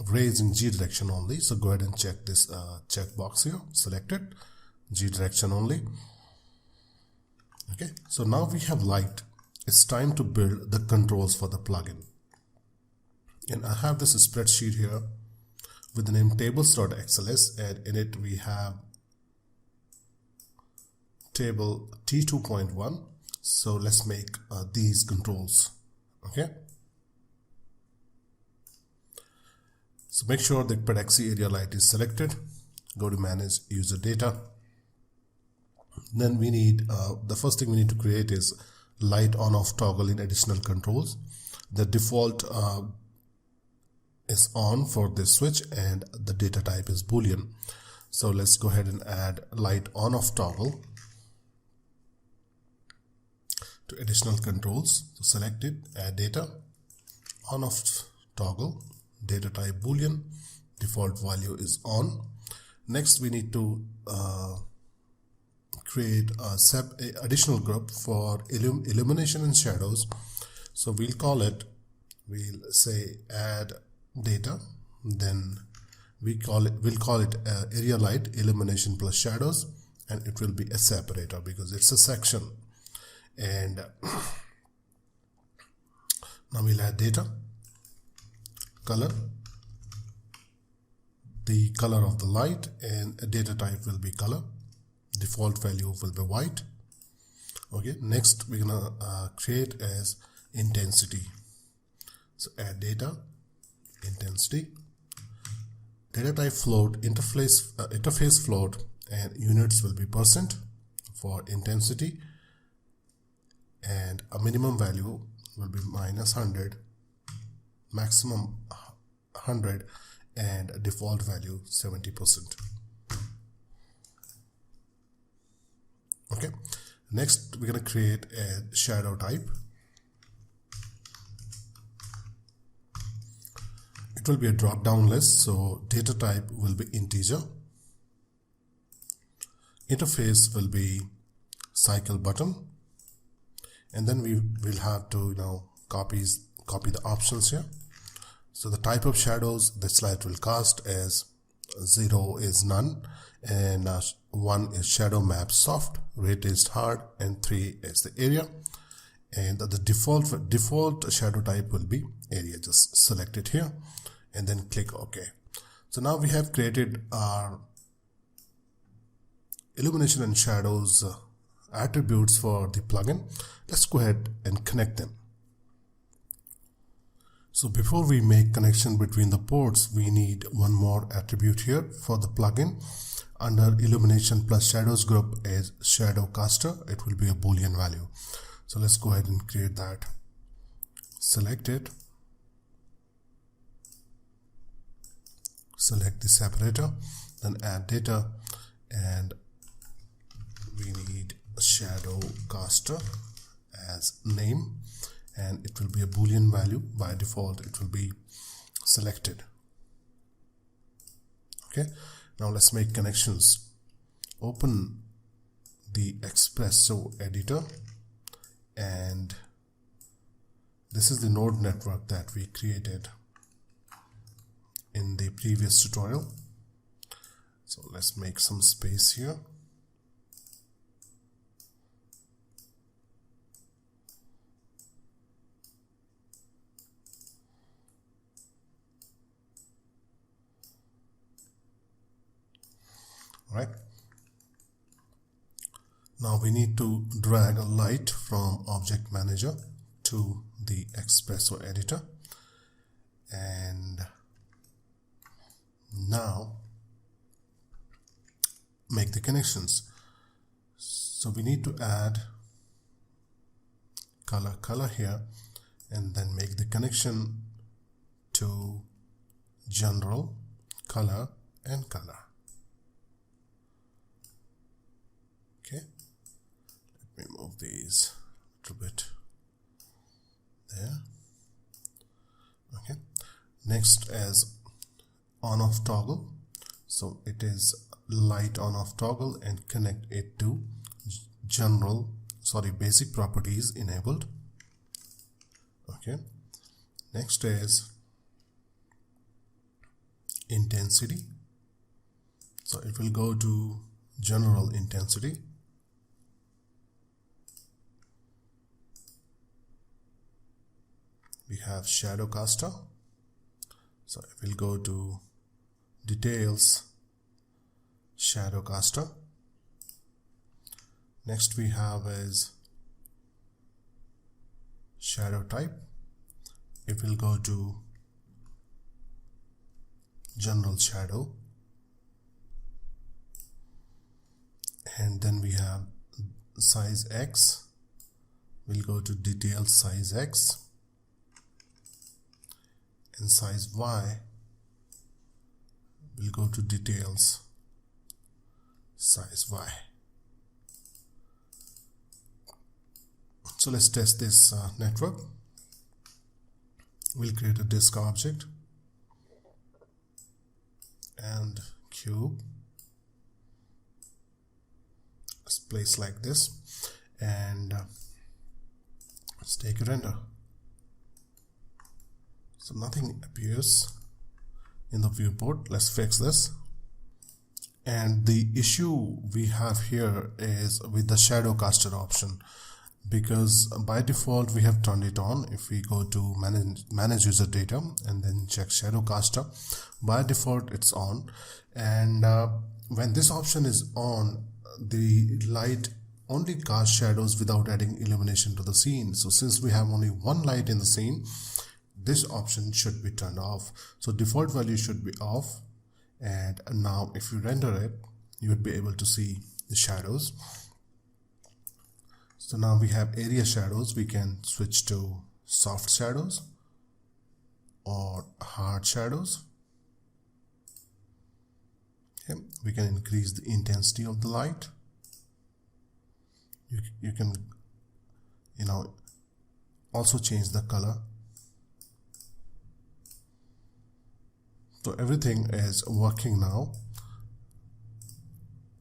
rays in G direction only. So go ahead and check this checkbox here, select it, G direction only. Okay, so now we have light. It's time to build the controls for the plugin. And I have this spreadsheet here with the name tables.xls, and in it we have table T2.1. So let's make these controls. Okay, so make sure the Pedexi area light is selected. Go to manage user data. Then we need, the first thing we need to create is light on off toggle in additional controls. The default is on for this switch, and the data type is Boolean. So let's go ahead and add light on off toggle to additional controls. So select it, add data, on off toggle, data type Boolean, default value is on. Next we need to create a additional group for illumination and shadows. So we'll say add data, then we'll call it area light illumination plus shadows, and it will be a separator because it's a section. And now we'll add data, color, the color of the light, and a data type will be color. Default value will be white. Okay, next we're gonna create as intensity. So add data, intensity, data type float, interface float, and units will be % for intensity, and a minimum value will be -100, maximum 100, and a default value 70%. Okay, next we're going to create a shadow type. It will be a drop down list, so data type will be integer, interface will be cycle button, and then we will have to copy the options here. So the type of shadows this light will cast as 0 is none, and 1 is shadow map soft, rate is hard, and 3 is the area. And the default shadow type will be area. Just select it here and then click OK. So now we have created our illumination and shadows attributes for the plugin. Let's go ahead and connect them. So before we make connection between the ports, we need one more attribute here for the plugin. Under illumination plus shadows group is shadow caster. It will be a Boolean value. So let's go ahead and create that. select it, select the separator, then add data, and we need a shadow caster as name, and it will be a boolean value. By default it will be selected. Okay, now let's make connections. Open the Espresso editor, and this is the node network that we created in the previous tutorial. So let's make some space here. Right. Now we need to drag a light from Object Manager to the Espresso editor, and now make the connections. So we need to add color here, and then make the connection to general, color, and color. Okay, let me move these a little bit there. Okay, next as on off toggle, so it is light on off toggle, and connect it to basic properties enabled. Okay, next is intensity, so it will go to general intensity. We have shadow caster, so it will go to details, shadow caster. Next we have is shadow type. It will go to general shadow, and then we have size X, will go to detail size X, and size Y will go to details size Y. So let's test this network. We'll create a disk object and cube. Let's place like this, and let's take a render. So nothing appears in the viewport. Let's fix this. And the issue we have here is with the shadow caster option, because by default we have turned it on. If we go to manage user data and then check shadow caster, by default it's on, and when this option is on, the light only casts shadows without adding illumination to the scene. So since we have only one light in the scene, this option should be turned off. So default value should be off, and now if you render it, you would be able to see the shadows. So now we have area shadows. We can switch to soft shadows or hard shadows. Okay. We can increase the intensity of the light. You can also change the color. So everything is working now.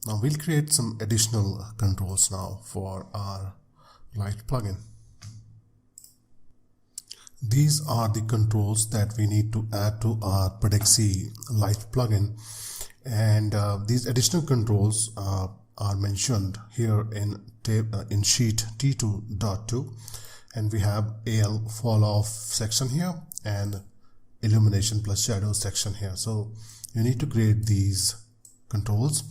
Now we'll create some additional controls now for our light plugin. These are the controls that we need to add to our Predexy light plugin, and these additional controls are mentioned here in sheet T2.2, and we have AL fall off section here and illumination plus shadow section here. So you need to create these controls.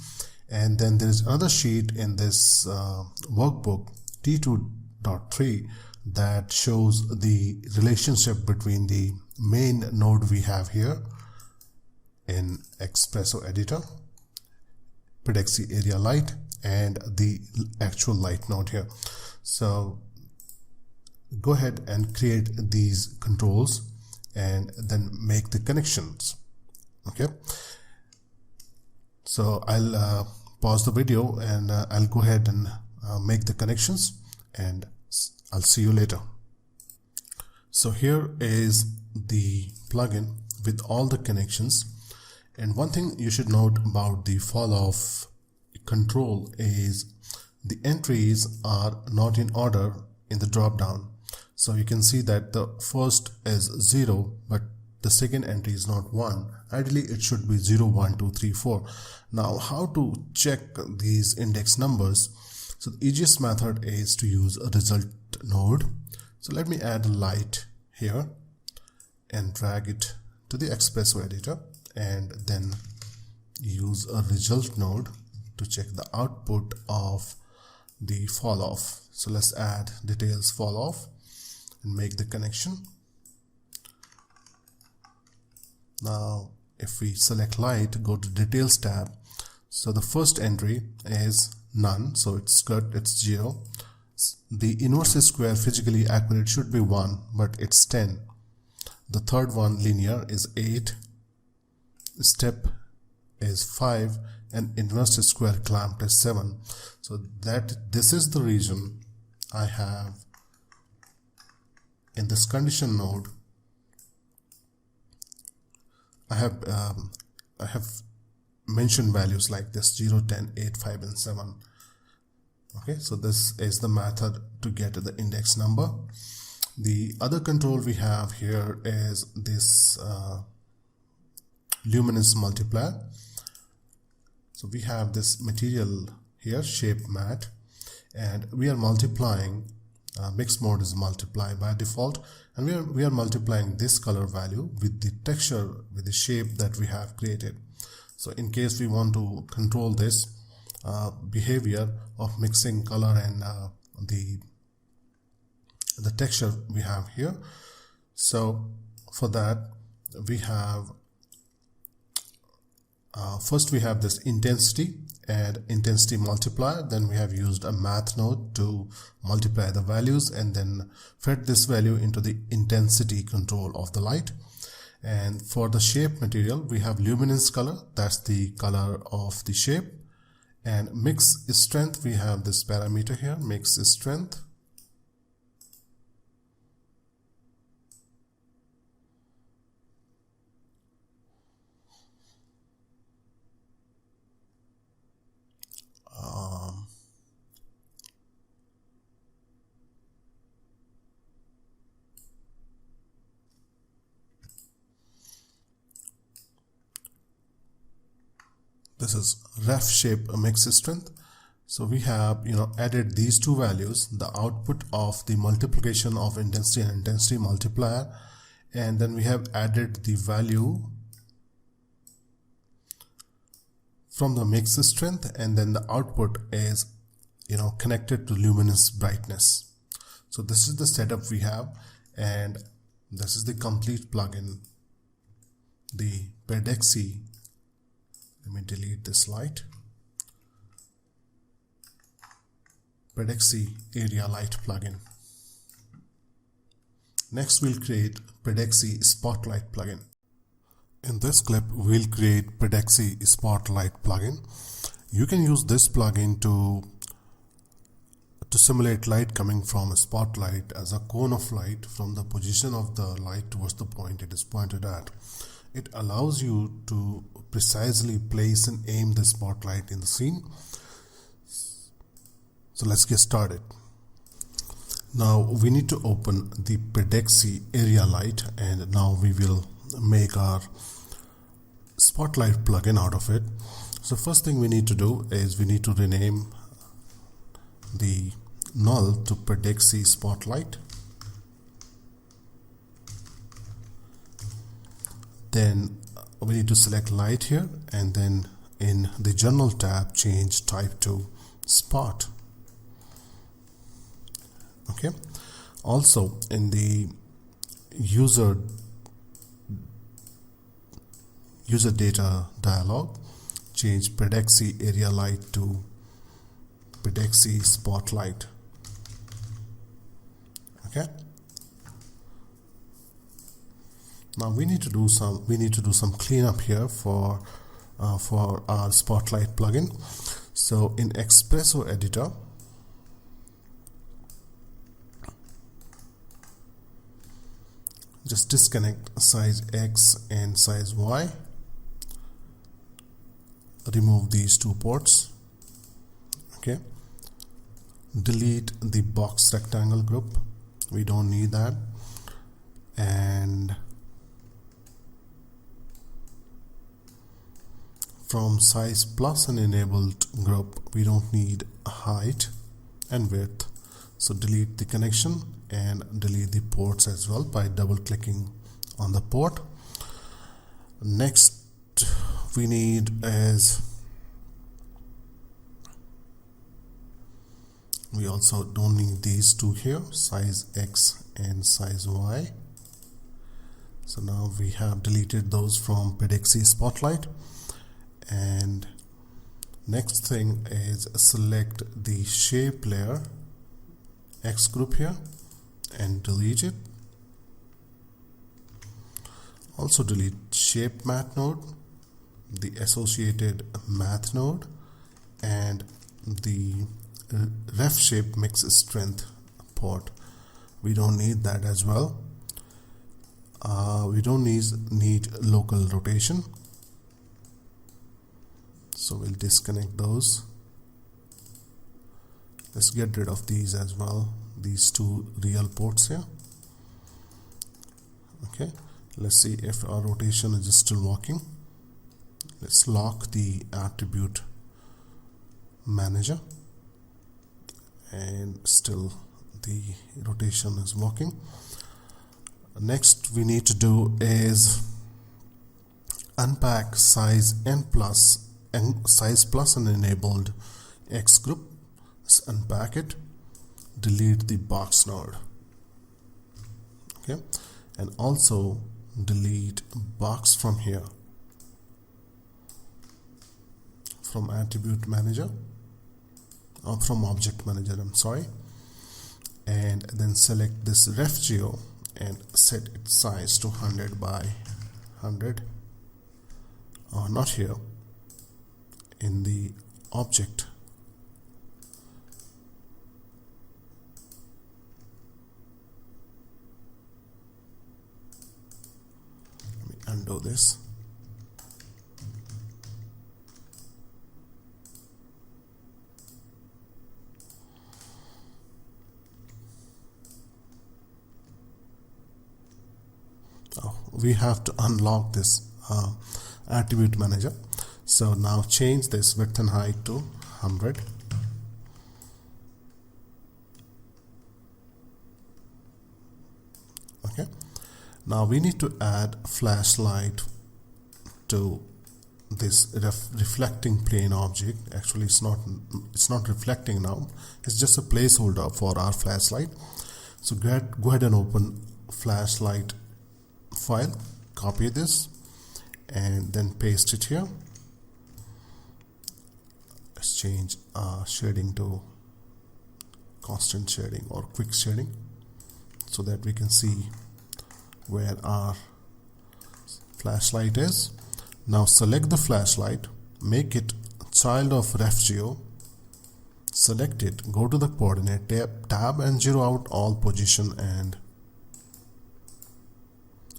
And then there is another sheet in this workbook T2.3 that shows the relationship between the main node we have here in Espresso editor, Predexy area light, and the actual light node here. So go ahead and create these controls and then make the connections. Okay, so I'll pause the video and I'll go ahead and make the connections, and I'll see you later. So here is the plugin with all the connections, and one thing you should note about the fall off control is the entries are not in order in the drop down. So you can see that the first is 0, but the second entry is not 1. Ideally it should be 0, 1, 2, 3, 4. Now how to check these index numbers? So the easiest method is to use a result node. So let me add a light here and drag it to the Espresso editor, and then use a result node to check the output of the fall off. So let's add details fall off and make the connection. Now if we select light, go to details tab, so the first entry is none, so it's good, it's 0. The inverse square physically accurate should be 1, but it's 10. The third one linear is 8, step is 5, and inverse square clamped is 7. So this is the reason I have in this condition node I have mentioned values like this: 0, 10, 8, 5 and 7. Okay, so this is the method to get the index number. The other control we have here is this luminance multiplier. So we have this material here, shape matte, and we are multiplying. Mix mode is multiply by default, and we are multiplying this color value with the texture, with the shape that we have created. So in case we want to control this behavior of mixing color and the texture we have here, so for that we have first we have this intensity and intensity multiplier. Then we have used a math node to multiply the values and then fed this value into the intensity control of the light. And for the shape material, we have luminance color, that's the color of the shape. And mix strength, we have this parameter here, mix strength. This is ref shape mix strength. So we have added these two values, the output of the multiplication of intensity and intensity multiplier, and then we have added the value from the mix strength, and then the output is connected to luminance brightness. So this is the setup we have, and this is the complete plugin, the Pedexy. Let me delete this light. Pedexy area light plugin. Next we'll create Pedexy Spotlight plugin. In this clip we'll create Pedexy Spotlight plugin. You can use this plugin to simulate light coming from a spotlight as a cone of light from the position of the light towards the point it is pointed at. It allows you to precisely place and aim the spotlight in the scene. So let's get started. Now we need to open the Pedexy area light, and now we will make our spotlight plugin out of it. So first thing we need to do is we need to rename the null to Pedexy Spotlight. Then we need to select light here, and then in the general tab change type to spot. Okay, also in the user data dialog, change Pedexy area light to Pedexy Spotlight. Okay, Now we need to do some cleanup here for our Spotlight plugin. So in Espresso editor, just disconnect size X and size Y, remove these two ports, okay, delete the box rectangle group, we don't need that, and from size plus and enabled group we don't need height and width, so delete the connection and delete the ports as well by double clicking on the port. Next we need is, we also don't need these two here, size X and size Y. So now we have deleted those from Pidxie Spotlight. And next thing is select the shape layer X group here and delete it. Also delete shape math node, the associated math node, and the ref shape mix strength port. We don't need that as well. We don't need local rotation, so we'll disconnect those. Let's get rid of these as well, these two real ports here. Okay, let's see if our rotation is still working. Let's lock the attribute manager, and still the rotation is working. Next we need to do is unpack size size plus and enabled X group. Let's unpack it, delete the box node, okay, and also delete box from here, from attribute manager, or from object manager, I'm sorry, and then select this ref geo and set its size to 100 by 100, or not here, in the object. Let me undo this. We have to unlock this attribute manager. So now change this width and height to 100. Okay, now we need to add flashlight to this reflecting plane object. Actually it's not reflecting now, it's just a placeholder for our flashlight. So go ahead and open flashlight file, copy this and then paste it here. Let's change shading to constant shading or quick shading so that we can see where our flashlight is. Now select the flashlight, make it child of ref geo, select it, go to the coordinate tab and zero out all position and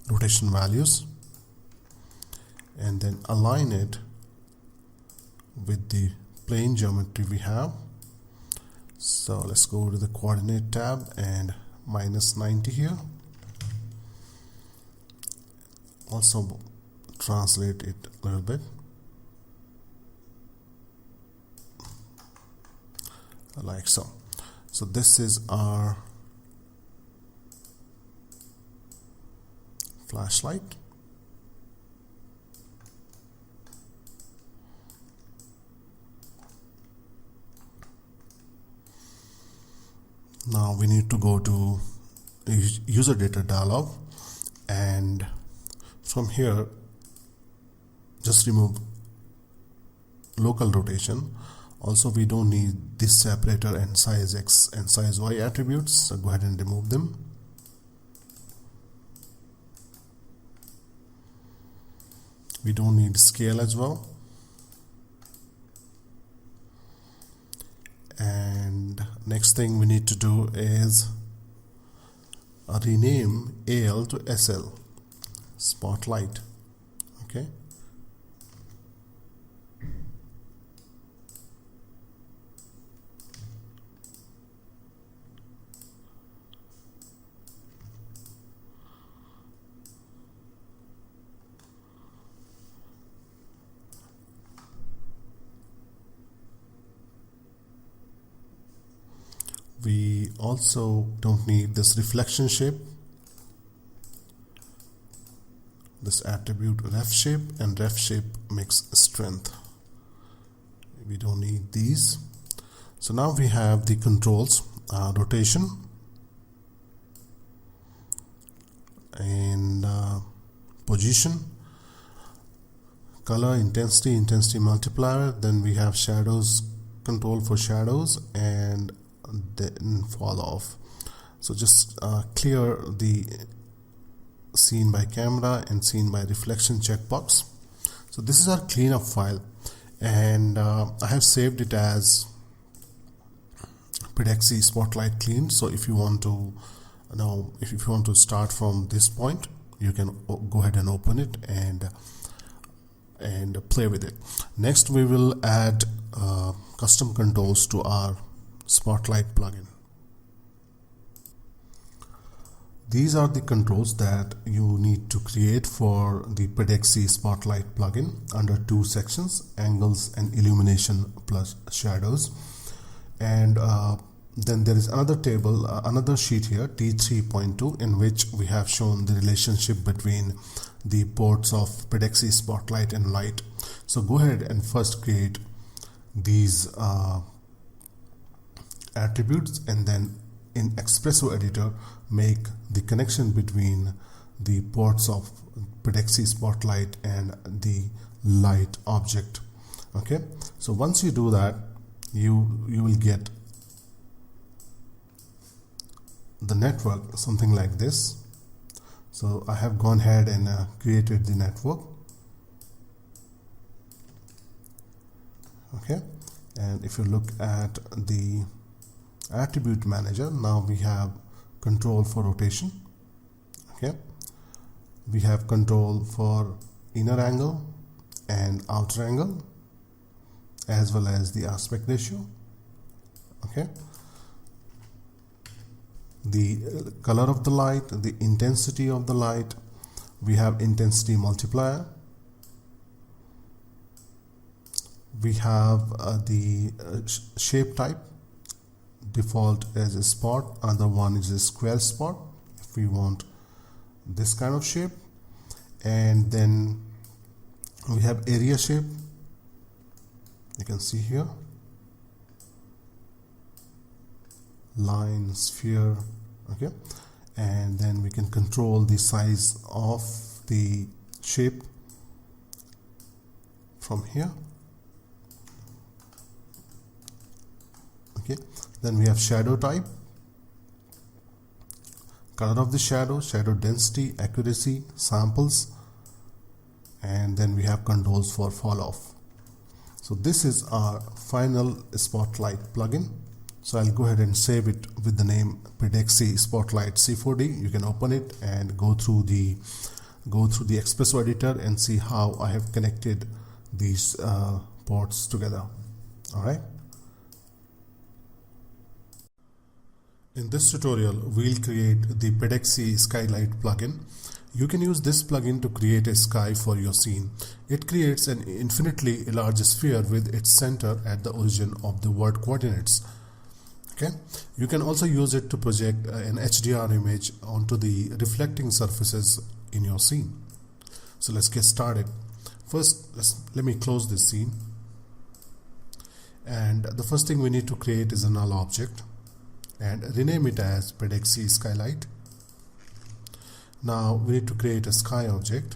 rotation values, and then align it with the plane geometry we have. So let's go to the coordinate tab and -90 here. Also translate it a little bit like so. So this is our flashlight. Now we need to go to user data dialog, and from here just remove local rotation. Also we don't need this separator and size X and size Y attributes, so go ahead and remove them. We don't need scale as well. And next thing we need to do is rename AL to SL, spotlight. Okay. We also don't need this reflection shape, this attribute ref shape, and ref shape makes strength. We don't need these. So now we have the controls, rotation and position, color, intensity multiplier. Then we have shadows, control for shadows, and then fall off. So just clear the seen by camera and seen by reflection checkbox. So this is our cleanup file, and I have saved it as Pedexy Spotlight Clean. So if you want to if you want to start from this point, you can go ahead and open it and play with it. Next we will add custom controls to our Spotlight plugin. These are the controls that you need to create for the Pedexy Spotlight plugin under two sections: angles and illumination plus shadows. And then there is another table, another sheet here, T3.2, in which we have shown the relationship between the ports of Pedexy Spotlight and light. So go ahead and first create these attributes, and then in Espresso Editor make the connection between the ports of Pedexy Spotlight and the light object. Okay, so once you do that, you will get the network something like this. So I have gone ahead and created the network. Okay, and if you look at the attribute manager, now we have control for rotation. Okay, we have control for inner angle and outer angle, as well as the aspect ratio. Okay, the color of the light, the intensity of the light, we have intensity multiplier, we have the shape type. Default is a spot, another one is a square spot if we want this kind of shape. And then we have area shape, you can see here, line, sphere. Okay, and then we can control the size of the shape from here. Okay, then we have shadow type, color of the shadow, shadow density, accuracy, samples, and then we have controls for fall off. So this is our final Spotlight plugin. So I'll go ahead and save it with the name Pedexy Spotlight C4D. You can open it and go through the Espresso Editor and see how I have connected these ports together. All right. In this tutorial, we'll create the Pedexy Skylight plugin. You can use this plugin to create a sky for your scene. It creates an infinitely large sphere with its center at the origin of the word coordinates. Okay, you can also use it to project an HDR image onto the reflecting surfaces in your scene. So let's get started. First, let me close this scene. And the first thing we need to create is a null object and rename it as Pedexy Skylight. Now we need to create a sky object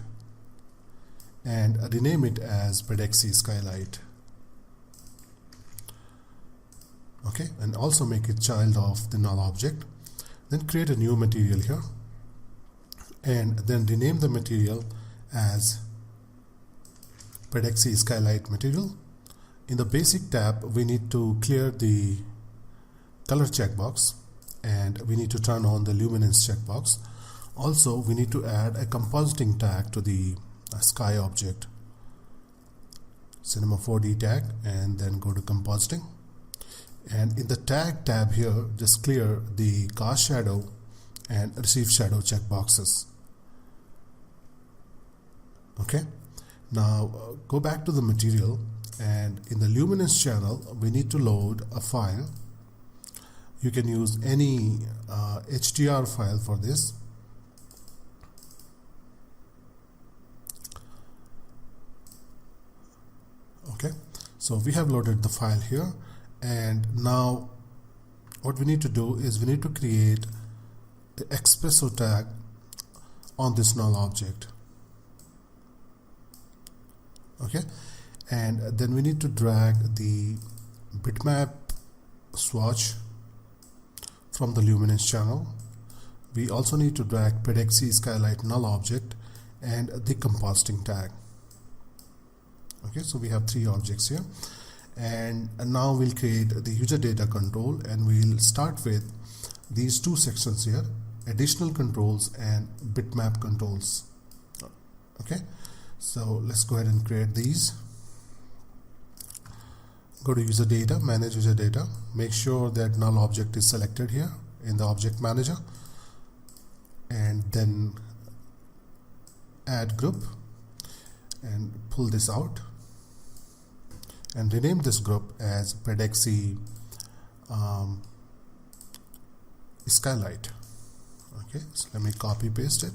and rename it as Pedexy Skylight. Okay, and also make it child of the null object. Then create a new material here and then rename the material as Pedexy Skylight material. In the basic tab, we need to clear the color checkbox and we need to turn on the luminance checkbox. Also, we need to add a compositing tag to the sky object. Cinema 4D tag and then go to compositing. And in the tag tab here, just clear the cast shadow and receive shadow checkboxes. Okay. Now go back to the material, and in the luminance channel we need to load a file. You can use any HDR file for this. Okay, so we have loaded the file here, and now what we need to do is we need to create the Espresso tag on this null object. Okay, and then we need to drag the bitmap swatch from the luminance channel. We also need to drag Pedexy Skylight null object and the compositing tag. Okay, so we have three objects here, and now we'll create the user data control, and we'll start with these two sections here: additional controls and bitmap controls. Okay, so let's go ahead and create these. Go to user data, manage user data, make sure that null object is selected here in the object manager, and then add group and pull this out and rename this group as Pedexy Skylight. Okay, so let me copy paste it,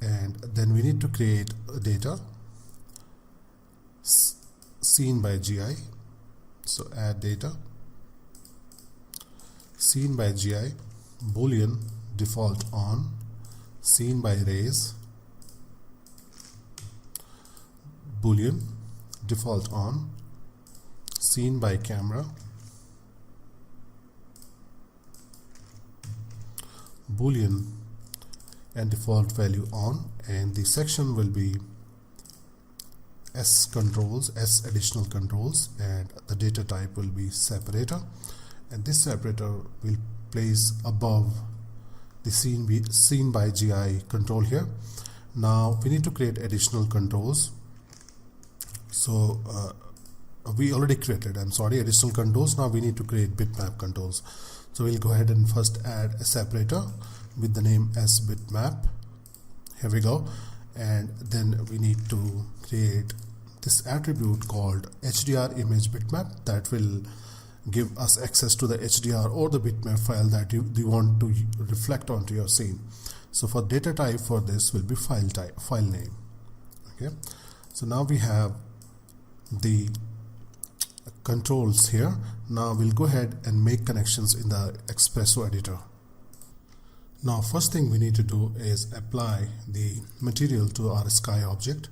and then we need to create data seen by GI. So add data seen by GI, boolean default on, seen by rays, boolean default on, seen by camera, boolean and default value on, and the section will be S controls, S additional controls, and the data type will be separator, and this separator will place above the seen by GI control here. Now we need to create additional controls. So we already created, additional controls. Now we need to create bitmap controls. So we'll go ahead and first add a separator with the name as bitmap. Here we go. And then we need to create this attribute called HDR image bitmap that will give us access to the HDR or the bitmap file that you want to reflect onto your scene. So for data type for this will be file type, file name. Okay, so now we have the controls here. Now we'll go ahead and make connections in the Espresso editor. Now first thing we need to do is apply the material to our sky object,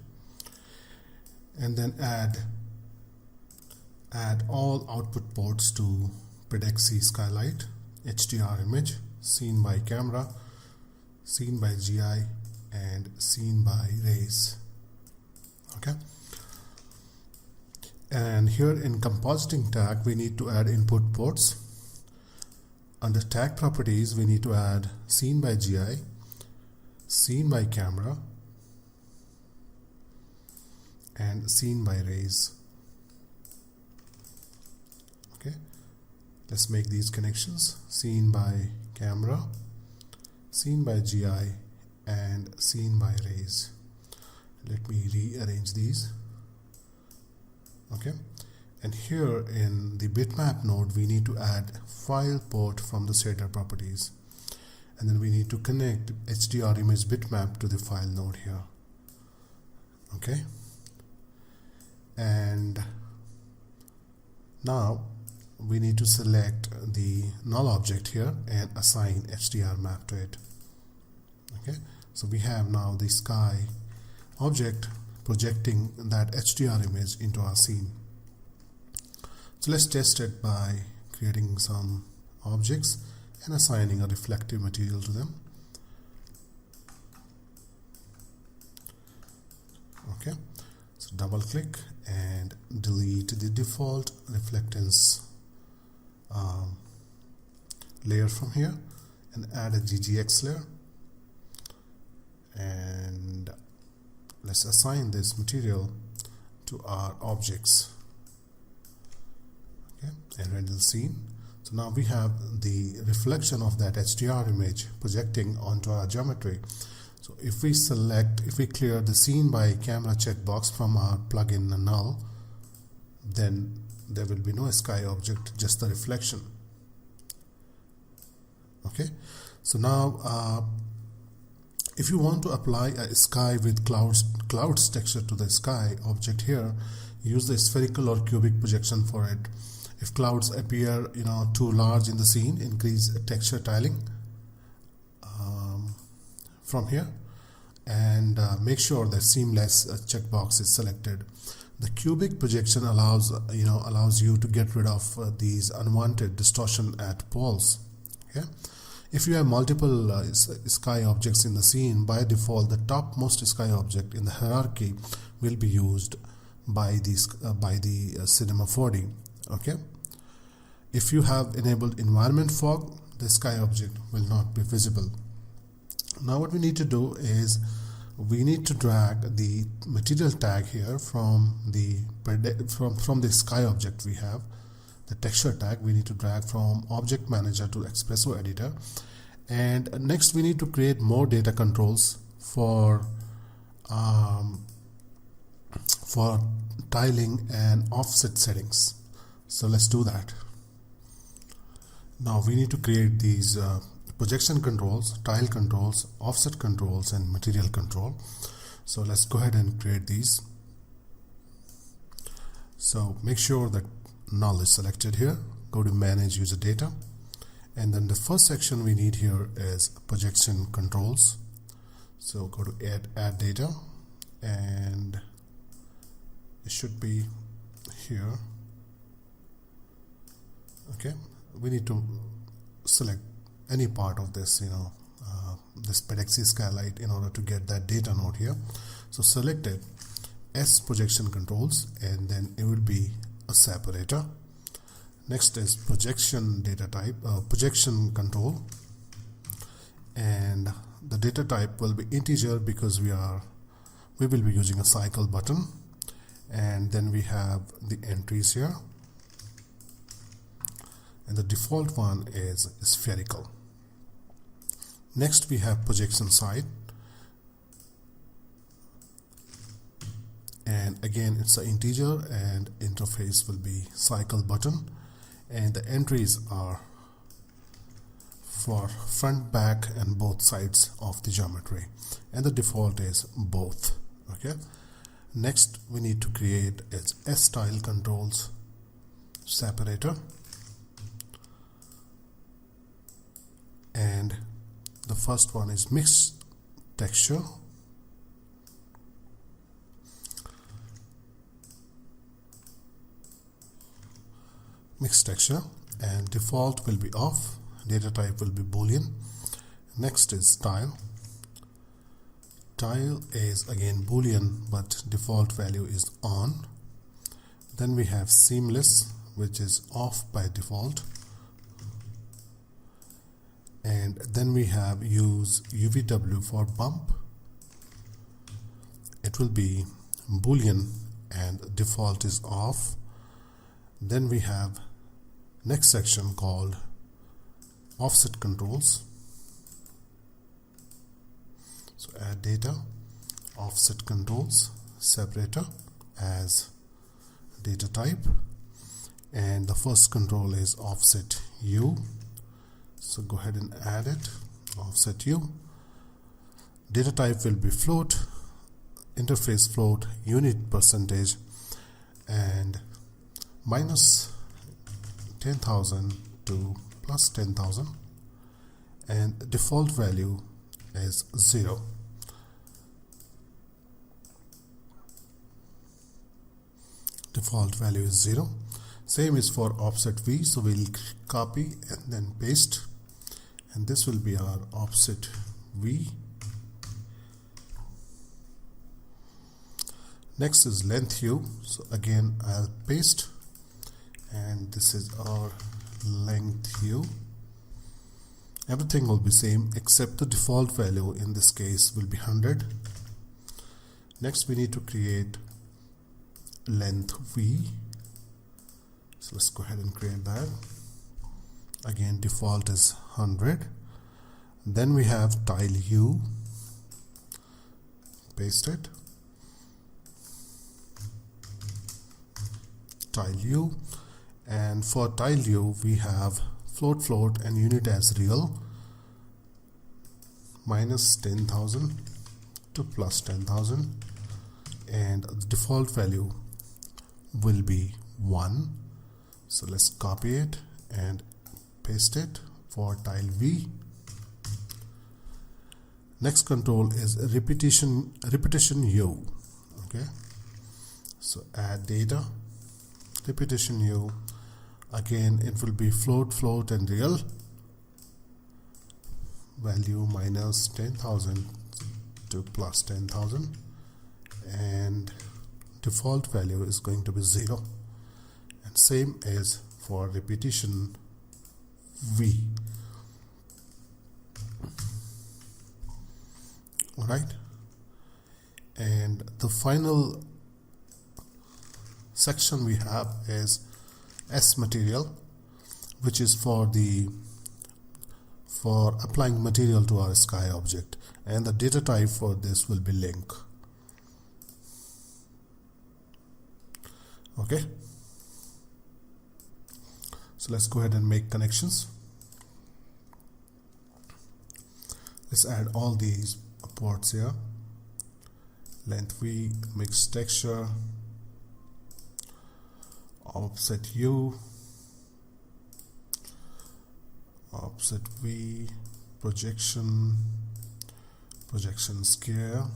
and then add all output ports to Pedexy Skylight, HDR image, seen by camera, seen by GI, and seen by rays. Okay, and here in compositing tag we need to add input ports. Under tag properties we need to add seen by GI, seen by camera, and seen by rays. Okay, let's make these connections: seen by camera, seen by GI, and seen by rays. Let me rearrange these. Okay, and here in the bitmap node we need to add file port from the shader properties, and then we need to connect HDR image bitmap to the file node here. Okay, and now we need to select the null object here and assign HDR map to it. Okay, so we have now the sky object projecting that HDR image into our scene. So let's test it by creating some objects and assigning a reflective material to them. Okay, So double click and delete the default reflectance layer from here and add a GGX layer, and let's assign this material to our objects. Okay, and render the scene. So now we have the reflection of that HDR image projecting onto our geometry. So if we clear the scene by camera checkbox from our plugin null, then there will be no sky object, just the reflection. Okay, so now if you want to apply a sky with clouds texture to the sky object here, use the spherical or cubic projection for it. If clouds appear too large in the scene, increase texture tiling from here, and make sure that seamless checkbox is selected. The cubic projection allows you to get rid of these unwanted distortion at poles. Okay, if you have multiple sky objects in the scene, by default the topmost sky object in the hierarchy will be used by the Cinema 4D. Okay, if you have enabled environment fog, the sky object will not be visible. Now what we need to do is we need to drag the material tag here from the sky object. We have the texture tag. We need to drag from Object Manager to Espresso Editor, and next we need to create more data controls for tiling and offset settings. So let's do that. Now we need to create these projection controls, tile controls, offset controls, and material control. So let's go ahead and create these. So make sure that null is selected here. Go to manage user data, and then the first section we need here is projection controls. So go to add data, and it should be here. Okay, we need to select any part of this, this Pedexi skylight in order to get that data node here. So select it, S projection controls, and then it will be a separator. Next is projection data type, projection control, and the data type will be integer because we will be using a cycle button. And then we have the entries here, and the default one is spherical. Next we have projection side, and again it's an integer, and interface will be cycle button, and the entries are for front, back, and both sides of the geometry, and the default is both. Okay, next we need to create its S-style controls separator, and the first one is mixed texture, and default will be off, data type will be boolean. Next is tile is again boolean, but default value is on. Then we have seamless, which is off by default, and then we have use UVW for bump. It will be boolean and default is off. Then we have next section called offset controls. So add data, offset controls separator as data type, and the first control is offset U. So go ahead and add it, offset U. Data type will be float, interface float, unit percentage, and minus 10,000 to plus 10,000, and default value is 0. Default value is 0. Same is for offset V, so we'll copy and then paste, and this will be our offset V. Next is length hue. So again I'll paste, and this is our length hue. Everything will be same except the default value in this case will be 100. Next we need to create length V. So let's go ahead and create that. Again default is 100. Then we have tile hue, paste it, tile hue, and for tile hue we have float and unit as real, minus 10,000 to plus 10,000, and the default value will be 1. So let's copy it and paste it for tile V. Next control is repetition hue. Okay, so add data, repetition hue. Again it will be float and real, value minus 10,000 to plus 10,000, and default value is going to be 0, and same is for repetition V. Alright, and the final section we have is S material, which is for applying material to our sky object, and the data type for this will be link. Okay, so let's go ahead and make connections. Let's add all these ports here. Length V, mixed texture, offset U, offset V, projection scale,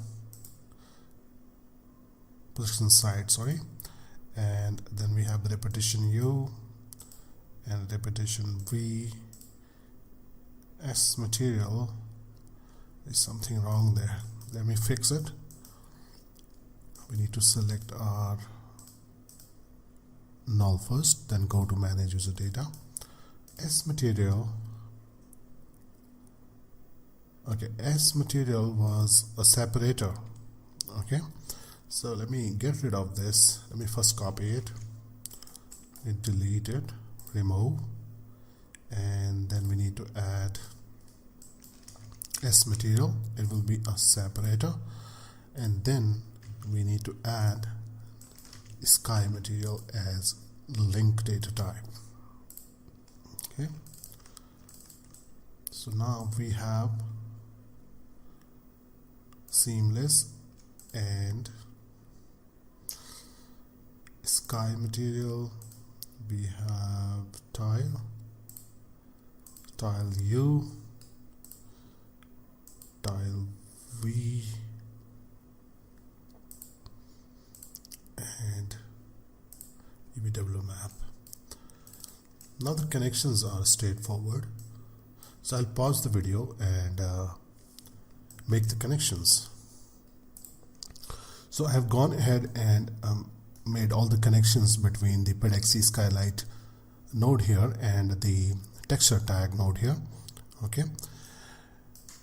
projection side, sorry, and then we have the repetition U and repetition V. S material, there's something wrong there, let me fix it. We need to select our null first, then go to manage user data. S material, okay, S material was a separator. Okay, so let me get rid of this. Let me first copy it, delete it, remove, and then we need to add S material. It will be a separator, and then we need to add sky material as link data type. Okay, so now we have seamless and sky material. We have tile U, tile V, and UVW map. Now the connections are straightforward, so I'll pause the video and make the connections. So I have gone ahead and made all the connections between the Pedexy Skylight node here and the texture tag node here. Okay,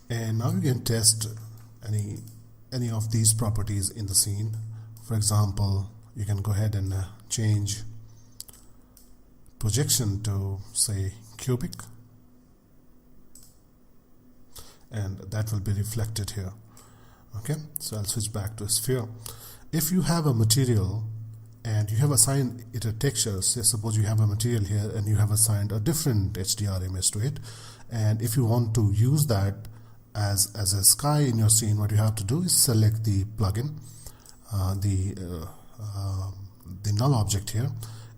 and now you can test any of these properties in the scene. For example, you can go ahead and change projection to say cubic, and that will be reflected here. Okay, so I'll switch back to sphere. If you have a material and you have assigned it a texture, say suppose you have a material here and you have assigned a different HDR image to it, and if you want to use that as a sky in your scene, what you have to do is select the plugin, the null object here,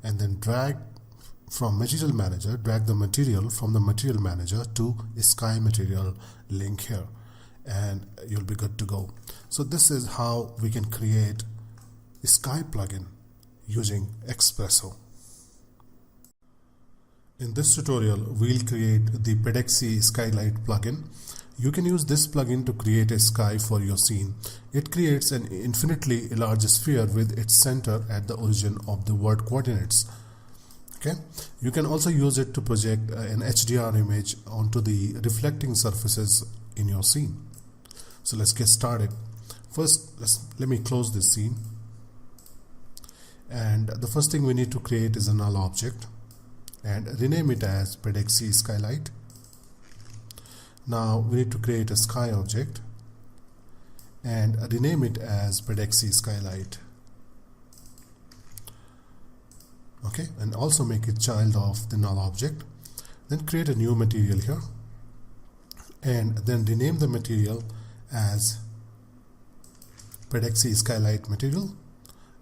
and then drag from material manager, drag the material from the material manager to sky material link here, and you'll be good to go. So this is how we can create a sky plugin using Espresso. In this tutorial, we'll create the Pedexy Skylight plugin. You can use this plugin to create a sky for your scene. It creates an infinitely large sphere with its center at the origin of the world coordinates. Okay. You can also use it to project an HDR image onto the reflecting surfaces in your scene. So let's get started. First, let me close this scene. And the first thing we need to create is a null object and rename it as Pedexy Skylight. Now we need to create a sky object and rename it as Pedexy Skylight. Okay, and also make it child of the null object. Then create a new material here and then rename the material as Pedexy Skylight material.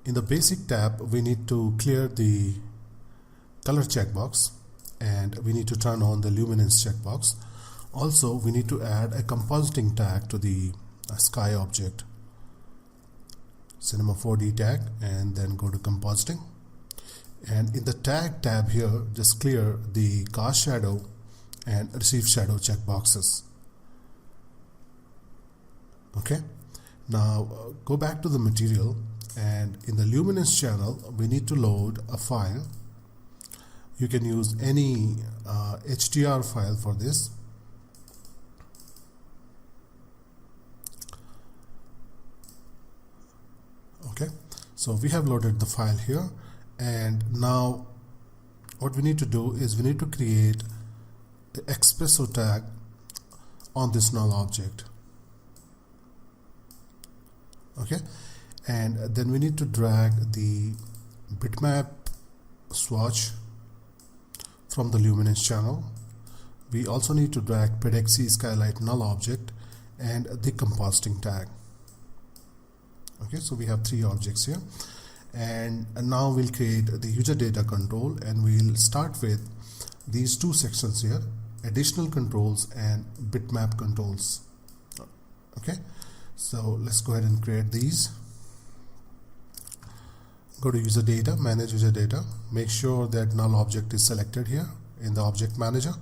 In the basic tab, we need to clear the color checkbox and we need to turn on the luminance checkbox. Also, we need to add a compositing tag to the sky object. Cinema 4D tag and then go to compositing. And in the tag tab here, just clear the cast shadow and receive shadow checkboxes. Okay. Now go back to the material and in the luminance channel, we need to load a file. You can use any HDR file for this. Okay, so we have loaded the file here, and now what we need to do is we need to create the Espresso tag on this null object. Okay, and then we need to drag the bitmap swatch from the luminance channel. We also need to drag Pedexy Skylight null object and the compositing tag. Okay, so we have three objects here, and now we'll create the user data control, and we'll start with these two sections here, additional controls and bitmap controls. Okay, so let's go ahead and create these. Go to user data, manage user data, make sure that null object is selected here in the object manager,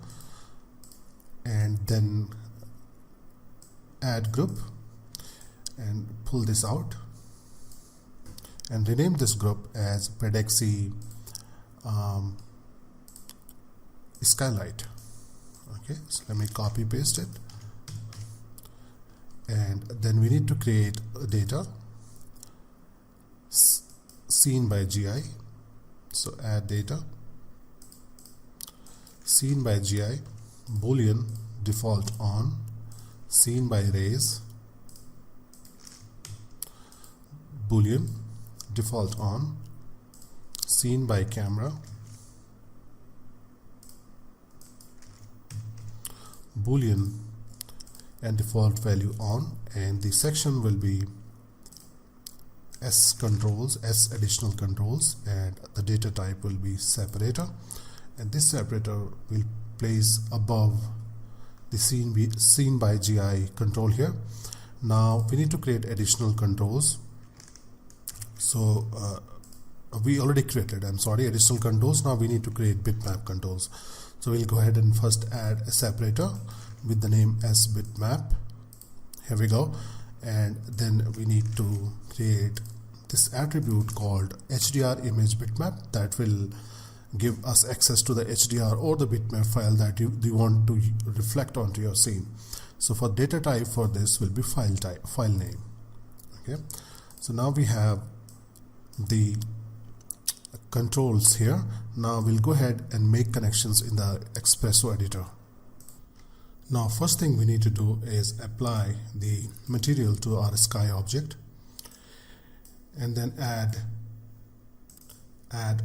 and then add group and pull this out and rename this group as Pedexy Skylight. Okay, so let me copy paste it, and then we need to create data scene by GI. So add data scene by GI, boolean default on, scene by rays, boolean default on, scene by camera, boolean and default value on, and the section will be S controls, S additional controls, and the data type will be separator, and this separator will place above the scene by GI control here. Now we need to create additional controls. So we already created, additional controls. Now we need to create bitmap controls. So we'll go ahead and first add a separator with the name as bitmap. Here we go. And then we need to create this attribute called HDR image bitmap that will give us access to the HDR or the bitmap file that you want to reflect onto your scene. So for data type for this will be file name. Okay, so now we have the controls here. Now we'll go ahead and make connections in the Espresso editor. Now first thing we need to do is apply the material to our sky object, and then add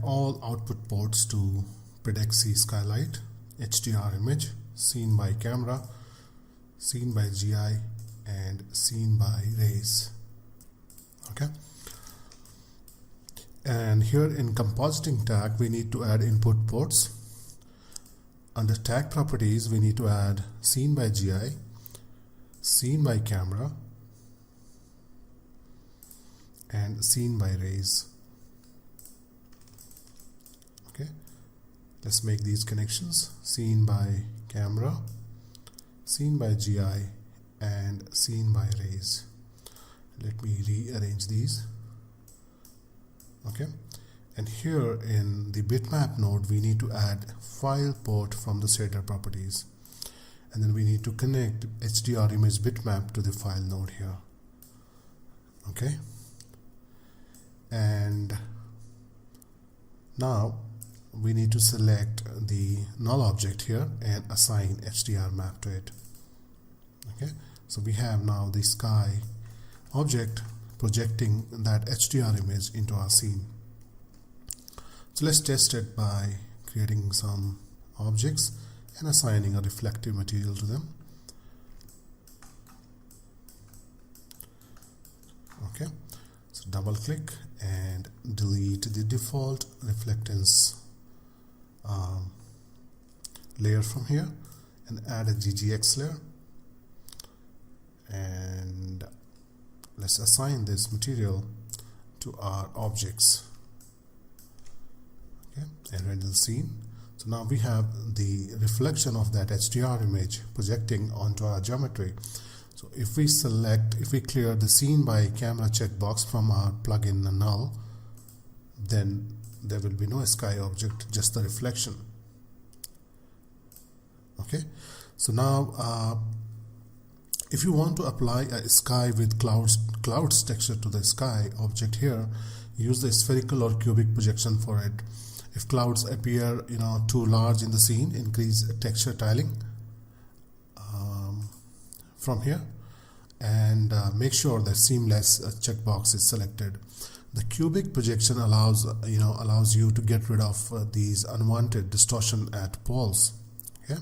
all output ports to Pedexy Skylight, HDR image, scene by camera, scene by GI, and scene by rays. Okay, and here in compositing tag we need to add input ports. Under tag properties we need to add scene by GI, scene by camera, and scene by rays. Okay, Let's make these connections: seen by camera, seen by GI, and seen by rays. Let me rearrange these. Okay, and here in the bitmap node we need to add file port from the shader properties, and then we need to connect HDR image bitmap to the file node here. Okay, and now we need to select the null object here and assign HDR map to it. Okay, so we have now the sky object projecting that HDR image into our scene. So let's test it by creating some objects and assigning a reflective material to them. Okay, so double click and delete the default reflectance layer from here and add a GGX layer, and let's assign this material to our objects. Okay, and render the scene. So now we have the reflection of that HDR image projecting onto our geometry. So if we clear the scene by camera checkbox from our plugin null, then there will be no sky object, just the reflection. Okay, so now if you want to apply a sky with clouds texture to the sky object here, use the spherical or cubic projection for it. If clouds appear too large in the scene, increase texture tiling from here, and make sure that seamless checkbox is selected. The cubic projection allows you to get rid of these unwanted distortion at poles. Okay,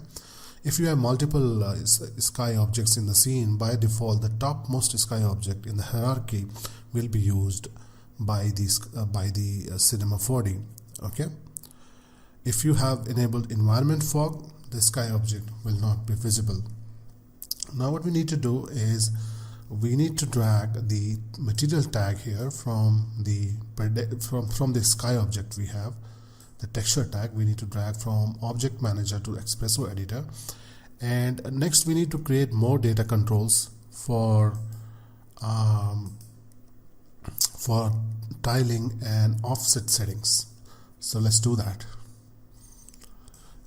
if you have multiple sky objects in the scene, by default the topmost sky object in the hierarchy will be used by the Cinema 4D. Okay, if you have enabled environment fog, the sky object will not be visible. Now what we need to do is we need to drag the material tag here from the sky object. We have the texture tag. We need to drag from Object Manager to Espresso Editor, and next we need to create more data controls for tiling and offset settings. So let's do that.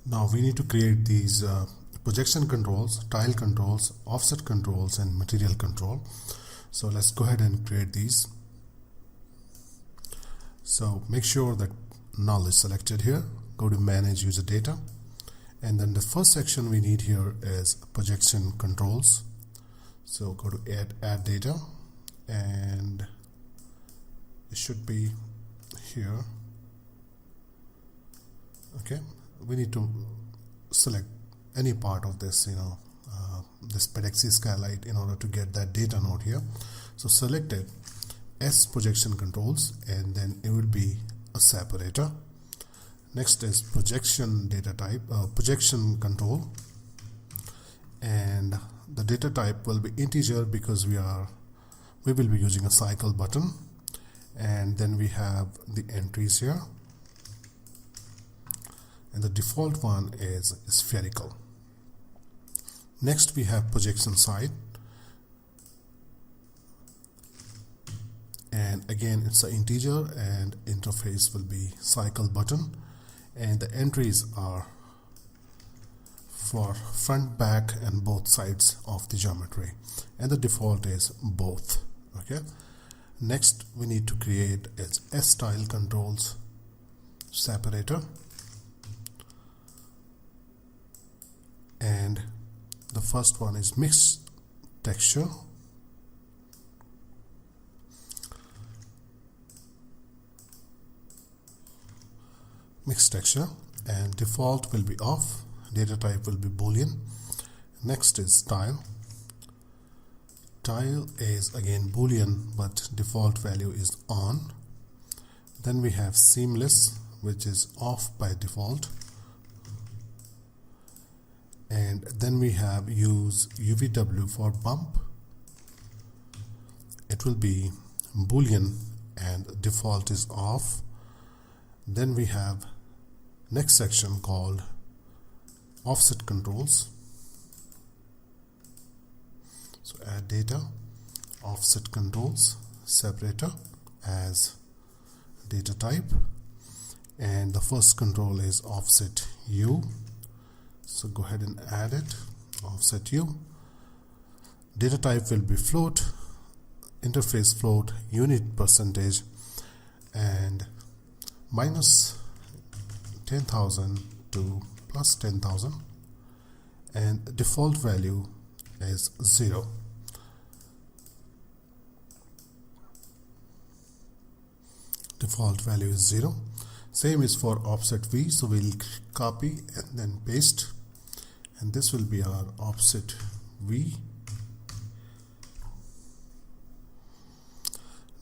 Now we need to create these projection controls, tile controls, offset controls, and material control. So let's go ahead and create these. So make sure that null is selected here. Go to manage user data, and then the first section we need here is projection controls. So go to add data, and it should be here. Okay, we need to select any part of this, this Pedexi skylight in order to get that data node here. So select it, S projection controls, and then it will be a separator. Next is projection data type, projection control, and the data type will be integer because we will be using a cycle button, and then we have the entries here, and the default one is spherical. Next we have projection side, and again it's an integer, and interface will be cycle button, and the entries are for front, back, and both sides of the geometry, and the default is both. Okay, next we need to create its S-style controls separator, and the first one is mixed texture, and default will be off, data type will be boolean. Next is tile is again boolean, but default value is on. Then we have seamless, which is off by default, and then we have use UVW for bump, it will be boolean and default is off. Then we have next section called offset controls. So add data, offset controls, separator as data type, and the first control is offset U. So go ahead and add it, offset U. Data type will be float, interface float, unit percentage, and minus 10,000 to plus 10,000, and default value is 0. Default value is 0. Same is for offset V, so we'll copy and then paste, and this will be our offset V.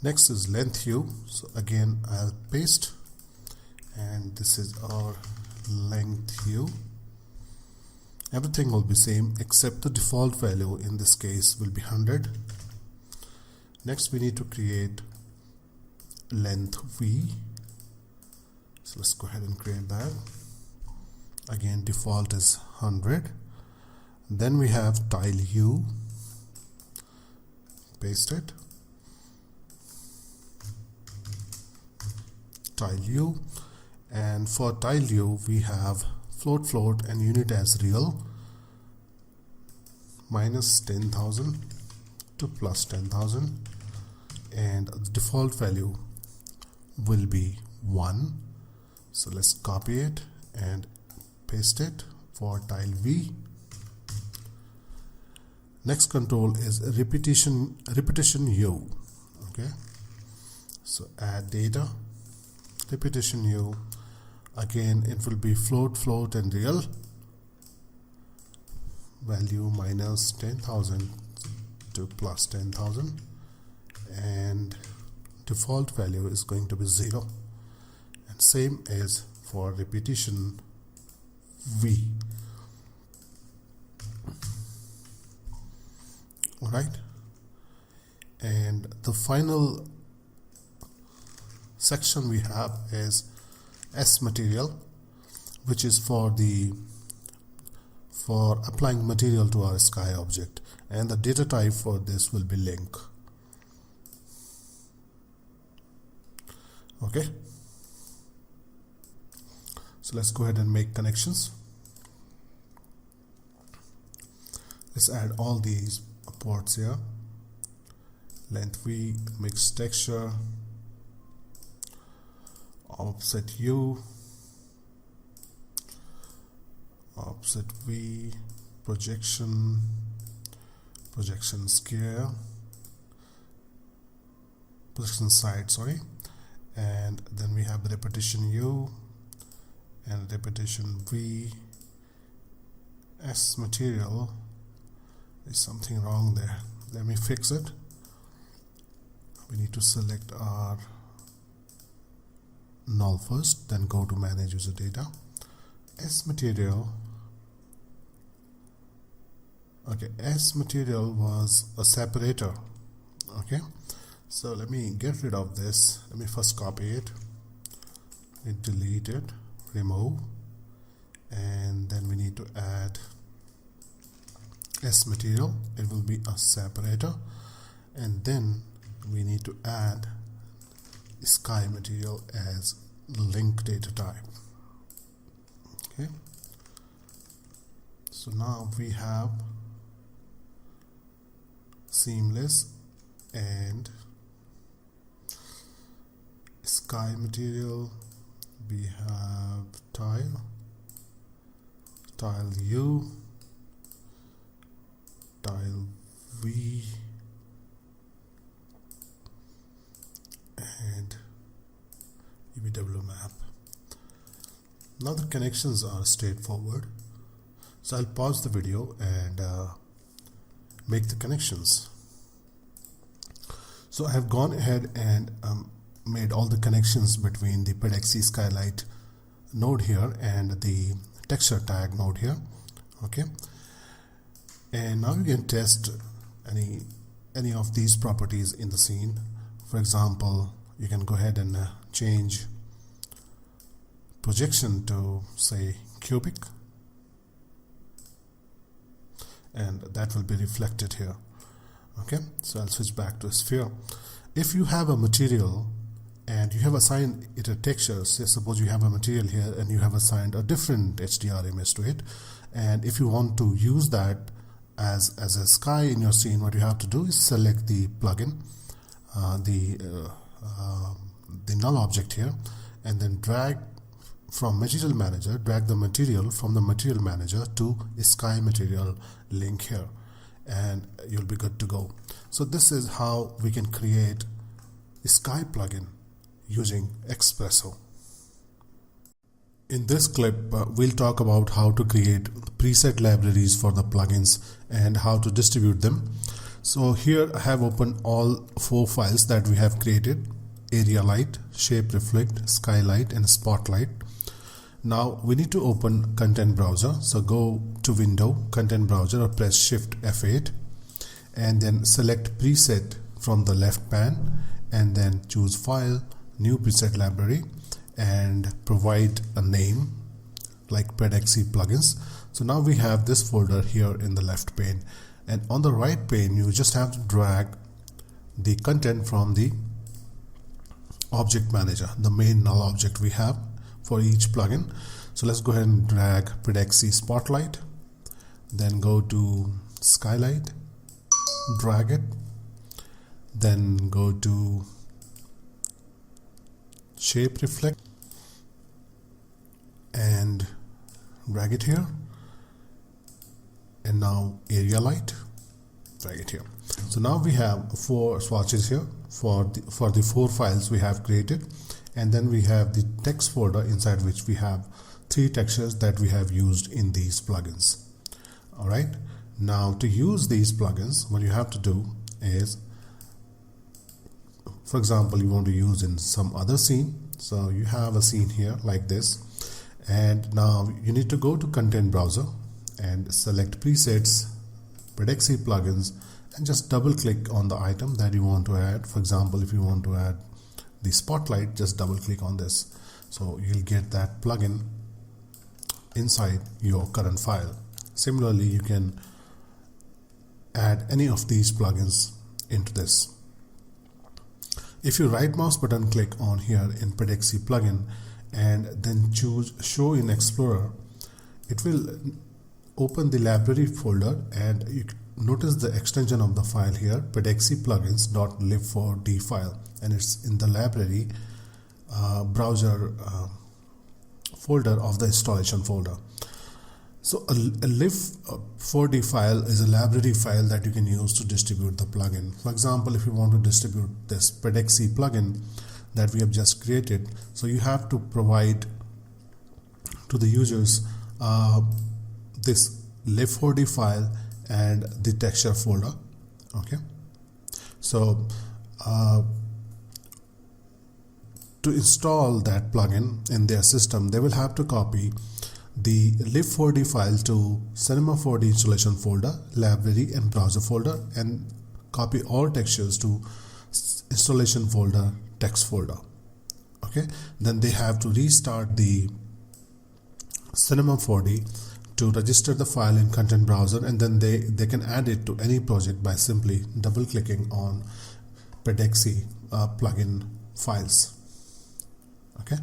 Next is length U, so again I'll paste, and this is our length U. Everything will be same except the default value in this case will be 100. Next we need to create length V, so let's go ahead and create that. Again default is 100. Then we have tile U, paste it, tile U, and for tile U we have float and unit as real, minus 10,000 to plus 10,000, and the default value will be 1. So let's copy it and paste it for tile V. Next control is repetition U. Okay, so add data, repetition U. Again it will be float and real, value minus 10,000 to plus 10,000, and default value is going to be 0, and same is for repetition V. Alright, and the final section we have is S material, which is for applying material to our sky object, and the data type for this will be link. Okay, so let's go ahead and make connections. Let's add all these ports here. Length V, mixed texture, offset U, offset V, projection scale, projection side, sorry, and then we have repetition U and repetition V. S material, there's something wrong there, let me fix it. We need to select our null first, then go to manage user data. S material, okay, S material was a separator. Okay, so let me get rid of this. Let me first copy it, delete it, remove, and then we need to add S material. It will be a separator, and then we need to add sky material as link data type. Okay, so now we have seamless and sky material. We have tile U, tile V, and UVW map. Now the connections are straightforward, so I'll pause the video and make the connections. So I have gone ahead and made all the connections between the Pedexy Skylight node here and the texture tag node here. Okay, and now you can test any of these properties in the scene. For example, you can go ahead and change projection to say cubic, and that will be reflected here. Okay, so I'll switch back to sphere. If you have a material and you have assigned it a texture, say suppose you have a material here and you have assigned a different HDR image to it, and if you want to use that as a sky in your scene, what you have to do is select the plugin, the null object here, and then drag from material manager, drag the material from the material manager to sky material link here, and you'll be good to go. So this is how we can create a sky plugin using Espresso. In this clip, we'll talk about how to create preset libraries for the plugins and how to distribute them. So here I have opened all 4 files that we have created: area light, shape reflect, skylight, and spotlight. Now we need to open content browser. So go to window, content browser, or press shift F8, and then select preset from the left pane, and then choose file, new preset library, and provide a name like Pedexy plugins. So now we have this folder here in the left pane, and on the right pane you just have to drag the content from the object manager, the main null object we have for each plugin. So let's go ahead and drag Pedexy Spotlight, then go to Skylight, drag it, then go to Shape Reflect and drag it here, and now Area Light, drag it here. So now we have 4 swatches here for the 4 files we have created, and then we have the text folder inside which we have 3 textures that we have used in these plugins. Alright, now to use these plugins, what you have to do is, for example, you want to use in some other scene. So you have a scene here like this, and now you need to go to content browser and select presets, Pedexy plugins, and just double click on the item that you want to add. For example, if you want to add the spotlight, just double click on this, so you'll get that plugin inside your current file. Similarly, you can add any of these plugins into this. If you right mouse button click on here in Pedexy plugin and then choose show in Explorer, it will open the library folder, and you notice the extension of the file here, Pedexy plugins.lib4d file, and it's in the library browser folder of the installation folder. So a lib4d file is a library file that you can use to distribute the plugin. For example, if you want to distribute this Pedexy plugin that we have just created, so you have to provide to the users this lib4d file and the texture folder. Okay, so to install that plugin in their system, they will have to copy the lib4d file to Cinema 4D installation folder, library, and browser folder, and copy all textures to installation folder, text folder. Okay, then they have to restart the Cinema 4D to register the file in content browser, and then they can add it to any project by simply double clicking on Pedexy plugin files. Okay.